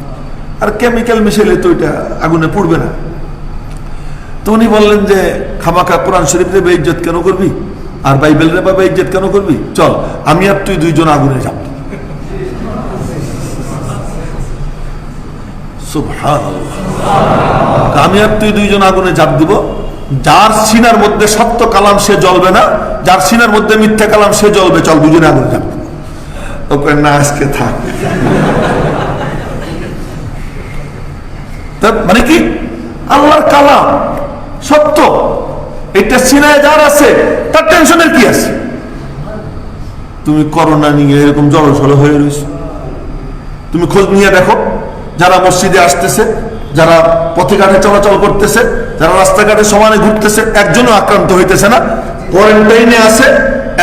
আর কেমিক্যাল মিশাইলে তো ওইটা আগুনে পড়বে না। তো উনি বললেন যে খামাখা কোরআন শরীফ রে বেইজ্জত কেন করবি আর বাইবেল রে বা বেইজ্জত কেন করবি, চল আমি আর তুই দুইজন আগুনে যাব। সুবহানাল্লাহ, আমি আর তুই দুইজন আগুনে ঝাঁপ দিব। যার সিনার মধ্যে সত্য কালাম সে জ্বলবে না, যার সিনার মধ্যে মিথ্যা কালাম সে জ্বলবে, চল দুজনে আগুনে ঝাঁপ দিব। ওকে না, আজকে থাক। মানে কি আল্লাহর কালাম সত্য, এটা সিনায় যার আছে তার টেনশনের কি আছে? তুমি করোনা নিয়ে এরকম জড়সড় হয়ে রয়েছে, তুমি খোঁজ নিয়ে দেখো যারা মসজিদে আসতেছে, যারা পথে ঘাটে চলাচল করতেছে, যারা রাস্তাঘাটে সমানে ঘুরতেছে, একজনও আক্রান্ত হইতেছে না, কোয়ারেন্টাইনে আছে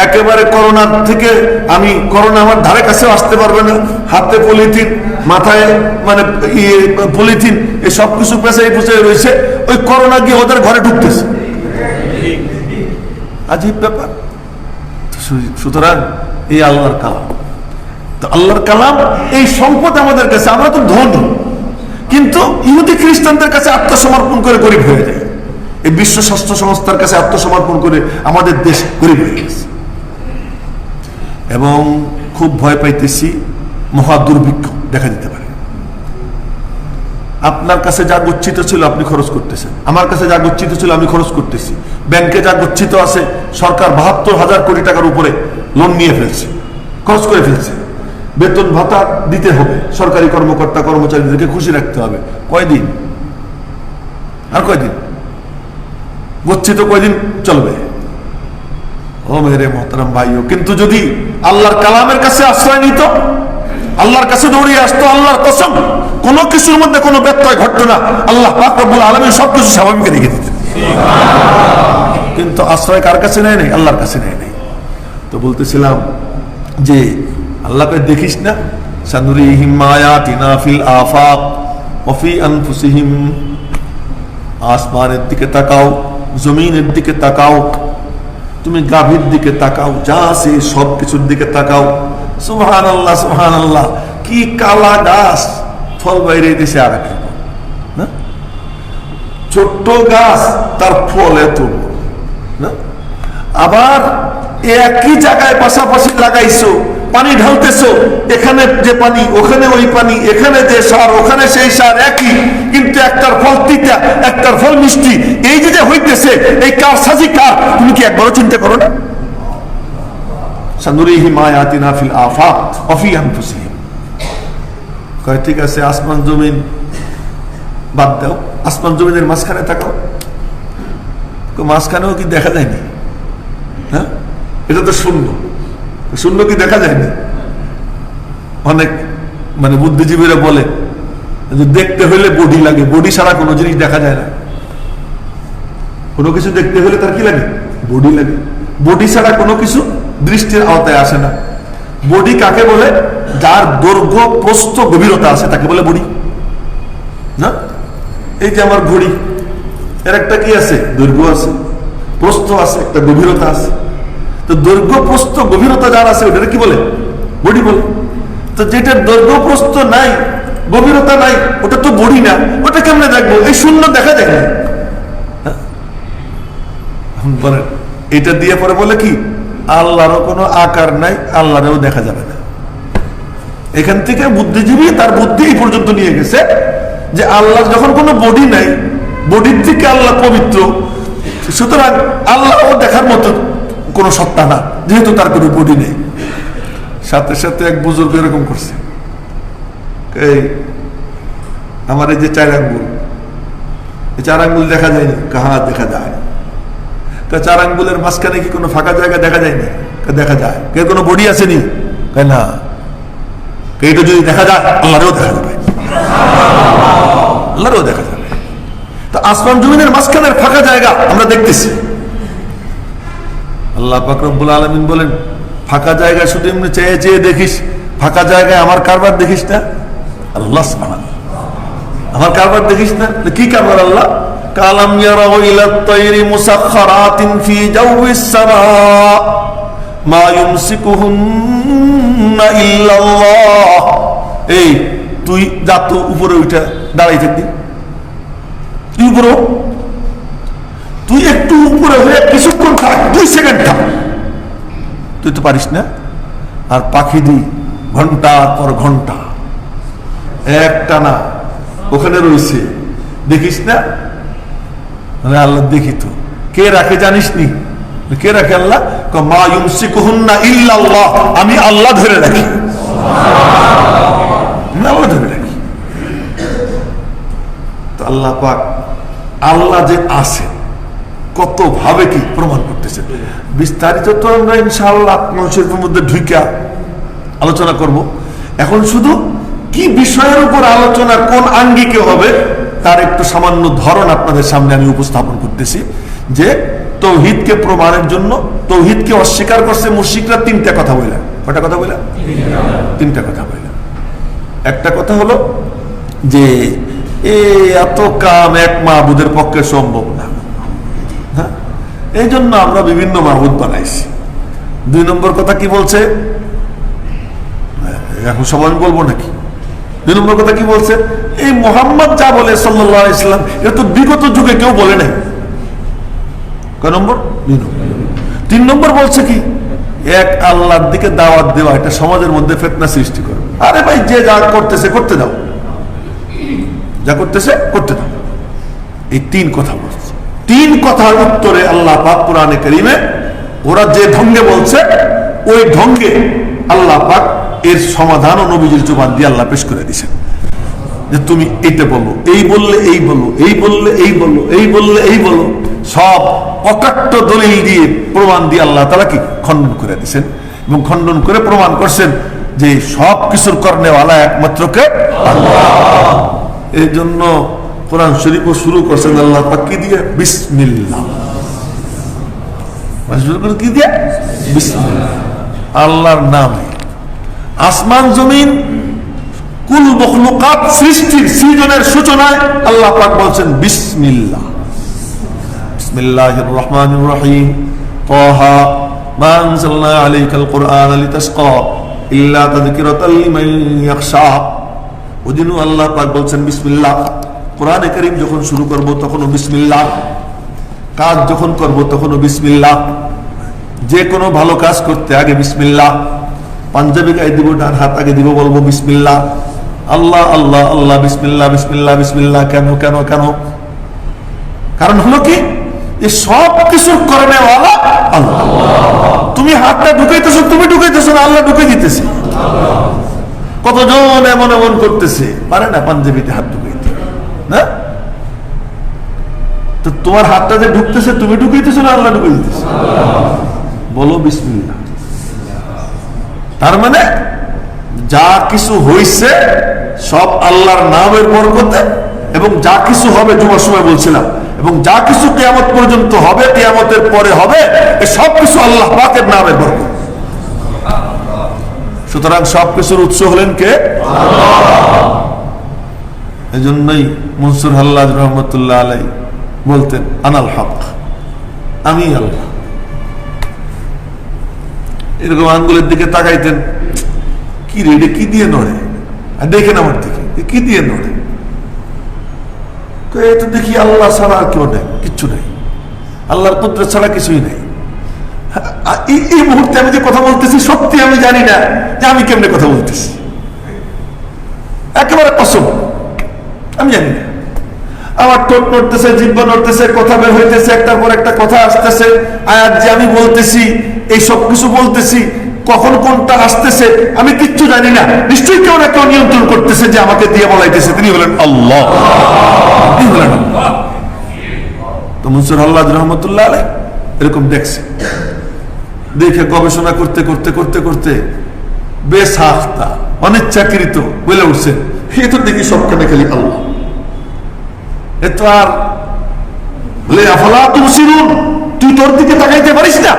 একেবারে। করোনার থেকে আমি করোনা আমার ধারে কাছেও আসতে পারবে না, হাতে পলিথিন, মাথায় মানে পলিথিন, এই সব কিছু পেঁচাই পুচাই রয়েছে, ওই করোনা গিয়ে ওদের ঘরে ঢুকতেছে। আজীব ব্যাপার। সুতরাং এই আল্লাহর কালাম, তো আল্লাহর কালাম এই সম্পদ আমাদের কাছে, আমরা তো ধনী, কিন্তু ইহুদি খ্রিস্টানদের কাছে আত্মসমর্পণ করে গরিব হয়ে যায়। এই বিশ্ব স্বাস্থ্য সংস্থার কাছে আত্মসমর্পণ করে আমাদের দেশ গরিব হয়ে গেছে। এবং খুব ভয় পাইতেছি মহা দুর্ভিক্ষ দেখা দিতে পারে। আপনার কাছে যা গচ্ছিত ছিল আপনি খরচ করতেছেন, আমার কাছে যা গচ্ছিত ছিল আমি খরচ করতেছি, ব্যাংকে যা গচ্ছিত আছে সরকার ৭২,০০০ কোটি টাকার উপরে লোন নিয়ে ফেলছে, খরচ করে ফেলছে। বেতন ভাতা দিতে হবে, সরকারি কর্মকর্তা কর্মচারীদেরকে খুশি রাখতে হবে। কয়দিন আর কয়দিন গচ্ছিত কয়দিন চলবে? ও মেরে মোহতারাম ভাইও, কিন্তু যদি আল্লাহর কালামের কাছে আশ্রয় নিত, আল্লাহর কাছে দৌড়িয়ে আসতো, আল্লাহর কসম কোনো কিছুর মধ্যে কোনো ব্যত্যয় ঘটতো না, আল্লাহ পাক রব্বুল আলামিন সবকিছু স্বাভাবিক রেখে দিতেন। কিন্তু আশ্রয় কার কাছে নেয় নাই? আল্লাহর কাছে নেয় নাই। তো বলতেছিলাম যে আল্লাহকে দেখিস না, সানুরিহিম আয়াতিনা ফিল আফাক ওয়া ফি আনফুসিহিম, আসমানের দিকে তাকাও, জমিনের দিকে তাকাও, তুমি গাভীর দিকে তাকাও, যা আছে সব কিছুর দিকে তাকাও। সুবহানাল্লাহ, সুবহানাল্লাহ, কি কালা গাছ, ফল বাইরে দিছে আর এক রকম না, ছোট্ট গাছ তার ফল এত না। আবার একই জায়গায় পাশাপাশি লাগাইছো, পানি ঢালতেছো, এখানে যে পানি ওখানে ওই পানি, এখানে যে সার ওখানে সেই সার, একই, কিন্তু একটার ফল তিতা একটার ফল মিষ্টি। এই যে হইতেছে এই কার সাজি কার, তুমি কি একবারও চিন্তা করো না? সানুরিহিম আয়াতিনা ফিল আফাক ওয়া ফি আনফুসিহিম। কয় ঠিক আছে, আসমান জমিন বাদ দাও, আসমান জমিনের মাঝখানে তাকাও। মাঝখানেও কি দেখা যায়নি? হ্যাঁ, এটা তো শূন্য, শূন্য কি দেখা যায়নি? অনেক মানে বুদ্ধিজীবীরা বলে যে দেখতে হলে বডি লাগে, বডি ছাড়া কোনো জিনিস দেখা যায় না। কোনো কিছু দেখতে হলে তার কি লাগে? বডি লাগে। বডি ছাড়া কোনো কিছু দৃষ্টির আওতায় আসে না। বডি কাকে বলে? যার দৈর্ঘ্য প্রস্থ গভীরতা আছে তাকে বলে বডি না। এই যে আমার ঘড়ি, এর একটা কি আছে? দৈর্ঘ্য আছে, প্রস্থ আছে, একটা গভীরতা আছে। তো দৈর্ঘ্য প্রস্থ গভীরতা যার আছে ওটা কি বলে? বডি বলে। তো যেটার দৈর্ঘ্য প্রস্থ নাই, গভীরতা নাই, ওটা তো বডি না। ওটা কেমনে দেখবো? এই শূন্য দেখা যায় না। বলেন, এটা দিয়ে পরে বলে কি আল্লাহরও কোনো আকার নাই, আল্লাহরেও দেখা যাবে না। এখান থেকে বুদ্ধিজীবী তার বুদ্ধি এই পর্যন্ত নিয়ে গেছে যে আল্লাহ যখন কোনো বডি নাই, বডির থেকে আল্লাহ পবিত্র, সুতরাং আল্লাহও দেখার মতো কোনো সত্তা না, যেহেতু তার কোনো বডি নেই। সাথে সাথে এক বুজুর্গ এরকম করছে, এই আমার এই যে 4 আঙ্গুল, এই 4 আঙ্গুল দেখা যায়নি? কাহা দেখা যায়? 4 আঙ্গুলের মাঝখানে কি কোনো ফাঁকা জায়গা দেখা যায়নি? দেখা যায়। কে কোনো বডি আসেনি? না। এইটা যদি দেখা যায় আল্লাহরেও দেখা যাবে, আল্লাহরেও দেখা যাবে। তো আসমান জমিনের মাঝখানের ফাঁকা জায়গা আমরা দেখতেছি। আল্লাহ পাক রব্বুল আলামিন বলেন, ফাঁকা জায়গায় শুধু এমনি চেয়ে চেয়ে দেখিস, ফাঁকা জায়গায় আমার কারবার দেখিস না। আল্লাহ সুবহানাহু, আমার কারবার দেখিস না? কি কারবার আল্লাহ? কালাম ইয়ারাউ ইলা তায়রি মুসাখখারাতিন ফি জাওয়িস সামা মা ইউমসিকুহুন্না ইল্লাল্লাহ। এই তুই যা তো উপরে উঠে দাঁড়াই থাকবি, তুই উপরে, তুই একটু উপরে হয়ে কিছুক্ষণ থাক, 2 সেকেন্ড থাক, তুই তো পারিস না। আর পাখি দি ঘন্টার পর ঘন্টা একটা না ওখানে রয়েছে, দেখিস না? আল্লাহ দেখি তো। কে রাখে জানিস নি? কে রাখে? আল্লাহ। মা ইউমসিকুহুন্না ইল্লাল্লাহ, আমি আল্লাহ ধরে রাখি, আল্লাহ ধরে রাখি। তো আল্লাহ পাক আল্লাহ যে আছে কত ভাবে কি প্রমাণ করতেছে, বিস্তারিত তো আমরা ইনশাআল্লাহ মানুষের মধ্যে ঢুকা আলোচনা করব। এখন শুধু কি বিষয়ের উপর আলোচনা, কোন আঙ্গিকে হবে তার একটু সামান্য ধরন আপনাদের সামনে আমি উপস্থাপন করতেছি। যে তৌহিদকে প্রমাণের জন্য, তৌহিদকে অস্বীকার করছে মুশরিকরা 3টা কথা বললেন। কয়টা কথা বললেন? 3টা কথা বললেন। একটা কথা হলো যে এত কাম এক মাহবুদের পক্ষে সম্ভব না, হ্যাঁ, এই জন্য আমরা বিভিন্ন মাহবুদ বানাইছি। 2 নম্বর কথা কি বলছে? এখন সব আমি বলবো নাকি? 2 নম্বর কথা কি বলছে? এই মুহাম্মদ যা বলে সাল্লাল্লাহু আলাইহি ওয়াসাল্লাম, এটা তো বিগত যুগে কেউ বলে নাই। কয় নম্বর? 2 নম্বর। 3 নম্বর বলছে কি? এক আল্লাহর দিকে দাওয়াত দেওয়া, এটা সমাজের মধ্যে ফিতনা সৃষ্টি করে। আরে ভাই, যে যা করতেছে করতে দাও, যা করতেছে করতে দাও। এই 3 কথা বলছে। 3 কথার উত্তরে আল্লাহ পাক কোরআনে কারীমে ওরা যে ঢঙ্গে বলছে ওই ঢঙ্গে আল্লাহ পাক এর সমাধান ও নবীজির জবান দিয়ে আল্লাহ পেশ করে দিয়েছেন যে তুমি এইটা বলো, এই বললে এই বলো, এই বললে এই বলো, এই বললে এই বলো। সব অকাট্য দলিল দিয়ে প্রমাণ দিয়ে আল্লাহ তাআলা কি খণ্ডন করে দিয়েছেন, এবং খণ্ডন করে প্রমাণ করছেন যে সব কিছুর কর্নেওয়ালা একমাত্র কে? আল্লাহ। এই জন্য কোরআন শরীফও শুরু করছেন আল্লাহ পাক কি দিয়ে? বিসমিল্লাহ। কি দিয়ে? বিসমিল্লাহ, আল্লাহর নামে। আসমান জমিন কুল মখলুকাত সৃষ্টির সৃজনের সূচনায় আল্লাহ পাক বলছেন বিসমিল্লাহ। বিসমিল্লাহির রহমানির রহিম। তাহা মা আনজালনা আলাইকাল কুরআনা লিতাশকা ইল্লা তাযকিরাতাল লিমান ইয়াখশা। ওদিনও আল্লাহ পাক বলছেন বিসমিল্লাহ। কোরআনে কারীম যখন শুরু করব তখনও বিসমিল্লাহ, কাজ যখন করব তখনও বিসমিল্লাহ। যে কোনো ভালো কাজ করতে আগে বিসমিল্লাহ। পাঞ্জাবি গায়ে দিব, ডান হাত আগে দিব, বলবো বিসমিল্লাহ। আল্লাহ আল্লাহ আল্লাহ, বিসমিল্লাহ বিসমিল্লাহ বিসমিল্লাহ। কেন কেন কেন? কারণ হলো কি, এই সব কিছুর কর্নেওয়ালা আল্লাহ। তুমি হাতটা ঢুকাইতেছো, তুমি ঢুকাইতেছো না, আল্লাহ ঢুকে দিতেছে। কতজন এমন এমন করতেছে, পারে না পাঞ্জাবিতে হাত ঢুকাইতে, না? তো তোমার হাতটা যে ঢুকতেছে, তুমি ঢুকাইতেছো না আল্লাহ ঢুকে দিতেছে? বলো বিসমিল্লাহ। তার মানে যা কিছু হইছে সব আল্লাহর নামের বরকতে, এবং যা কিছু হবে, জুমার সময় বলছিলাম, এবং যা কিছু কিয়ামত পর্যন্ত হবে, কিয়ামতের পরে হবে, এই সব কিছু আল্লাহ পাকের নামের বরকত। সুতরাং সবকিছুর উৎস হলেন কে? আল্লাহ। এজন্যই মনসুর হাল্লাজ রহমতুল্লাহ আলাইহি বলতেন আনাল হক, আমি আল্লাহ। এরকম আঙ্গুলের দিকে তাকাইতেন, কি রে, এটা কি দিয়ে নড়ে? আর দেখেন আমার দিকে, কি দিয়ে নড়ে? তো দেখি আল্লাহ ছাড়া আর কেউ নেই, কিচ্ছু নেই, আল্লাহর কুদরত ছাড়া কিছুই নেই। এই মুহূর্তে আমি যে কথা বলতেছি, সত্যি আমি জানি না যে আমি কেমনে কথা বলতেছি, একেবারে কসম, আমি জানি না। আমার ঠোঁট নড়তেছে, জিহ্বা নড়তেছে, কথা বের হইতেছে, একটার পর একটা কথা আসতেছে, আয়াত যে আমি বলতেছি, এই সব কিছু বলতেছি, কখন কোনটা আসতেছে আমি কিচ্ছু জানি না। নিশ্চয়ই কেউ না কেউ নিয়ন্ত্রণ করতেছে, যে আমাকে দিয়ে বলাইতেছে, তিনি হলেন আল্লাহ। তো মনসুর হাল্লাজ রহমতুল্লাহ আলাইহি এরকম দেখছে, দেখে গবেষণা করতে করতে করতে করতে বেসাখতা অনিচ্ছাকৃত বলে উঠছেন, এ তো দেখি সবখানে খালি আল্লাহ, এ তো আর বলে আফালা তুবসিরুন, তুই তোর দিকে তাকাইতে পারিস না?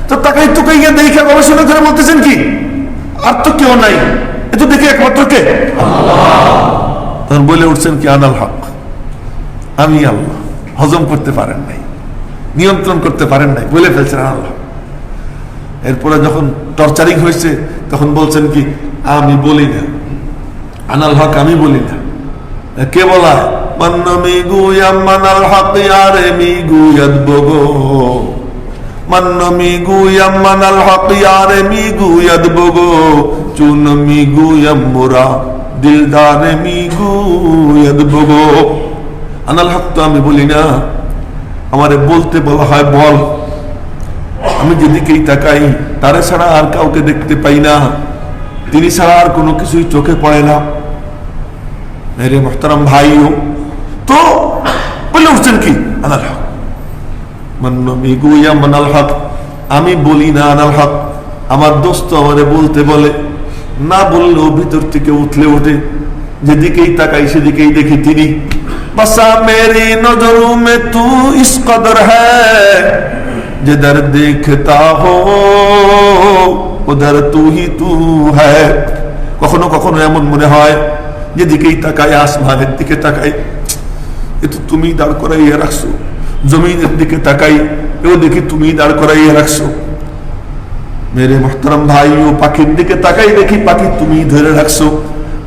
তো তাকাই তোকাইয়া দেখা গবেষণা করে বলতেছেন কি আর তো কেউ নাই, এ তো দেখে একমাত্র কে আল্লাহ। তখন বলে উঠছেন কি আনাল হক, আমি আল্লাহ। হজম করতে পারেন নাই, নিয়ন্ত্রণ করতে পারেন নাই, বলে ফেলছেন আল্লাহ। এরপরে যখন টর্চারিং হয়েছে তখন বলছেন কি আমি বলি না, আনাল হক আমি বলি না। কে বলা? মান্নমি গুয়াম মানাল হক ইয়ারে মি গুয়াদ বগো, মান্নমি গুয়াম মানাল হক ইয়ারে মি গুয়াদ বগো, চুনমি গুয়াম মোরা দিলদারে মি গুয়াদ বগো। আনাল হক তো আমি বলি না, আমারে বলতে বলা হয় বল। আমি যেদিকেই তাকাই তারে ছাড়া আর কাউকে দেখতে পাই না, তিনি ছাড়া আর কোনো কিছুই চোখে পড়ে না। মেরে মোহতারাম ভাইও তো বলে উঠছেন কি আনাল হক, মান্নমি গুয়া মানাল হক, আমি বলি না আনাল হক। আমার দোস্ত আমারে বলতে বলে, না বললেও ভিতর থেকে উঠলে ওঠে, যেদিকেই তাকাই সেদিকেই দেখি তিনি। बसा मेरी नजरों में तू इस कदर है, जिधर देखता हो उधर तू ही तू है। কখনো কখনো এমন মনে হয় যেদিকেই তাকাই, আসমানের দিকে তাকাই, এ তো তুমি দাঁড় করাইয়া রাখছো। জমিনের দিকে তাকাই, এও দেখি তুমি দাঁড় করাইয়া রাখছো। মেরে মোহতারাম ভাই, ও পাখির দিকে তাকাই দেখি পাখি তুমি ধরে রাখছো।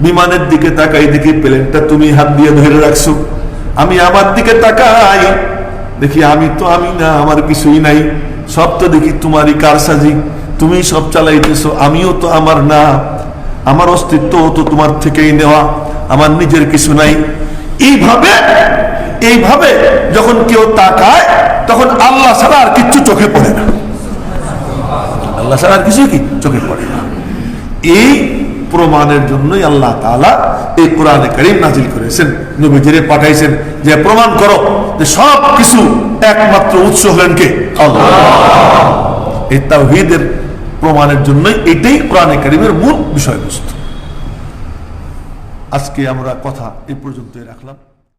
বিমানের দিকে তাকাই দেখি প্লেনটা তুমি হাত দিয়ে ধরে রাখছো। আমি আমার দিকে তাকাই দেখি আমি তো আমি না, আমার কিছুই নাই, সব তো দেখি তোমারই কারসাজি, তুমি সব চালাইতেছো, আমিও তো আমার না, আমার অস্তিত্ব তো তোমার থেকেই নেওয়া, আমার নিজের কিছু নাই। এইভাবে এইভাবে যখন কেউ তাকায় তখন আল্লাহ ছাড়া আর কিচ্ছু চোখে পড়ে না, আল্লাহ ছাড়া আর কিছু কি চোখে পড়ে না। এই প্রমাণের জন্যই আল্লাহ তাআলা এই কোরআনে কারীম নাজিল করেছেন, নবীজিরে পাঠাইছেন যে প্রমাণ করো যে সব কিছু একমাত্র উৎস হলেন কে আল্লাহ। এই তাওহীদের প্রমাণের জন্যই এটাই কোরআনে কারীমের মূল বিষয়বস্তু। আজকে আমরা কথা এই পর্যন্তই রাখলাম।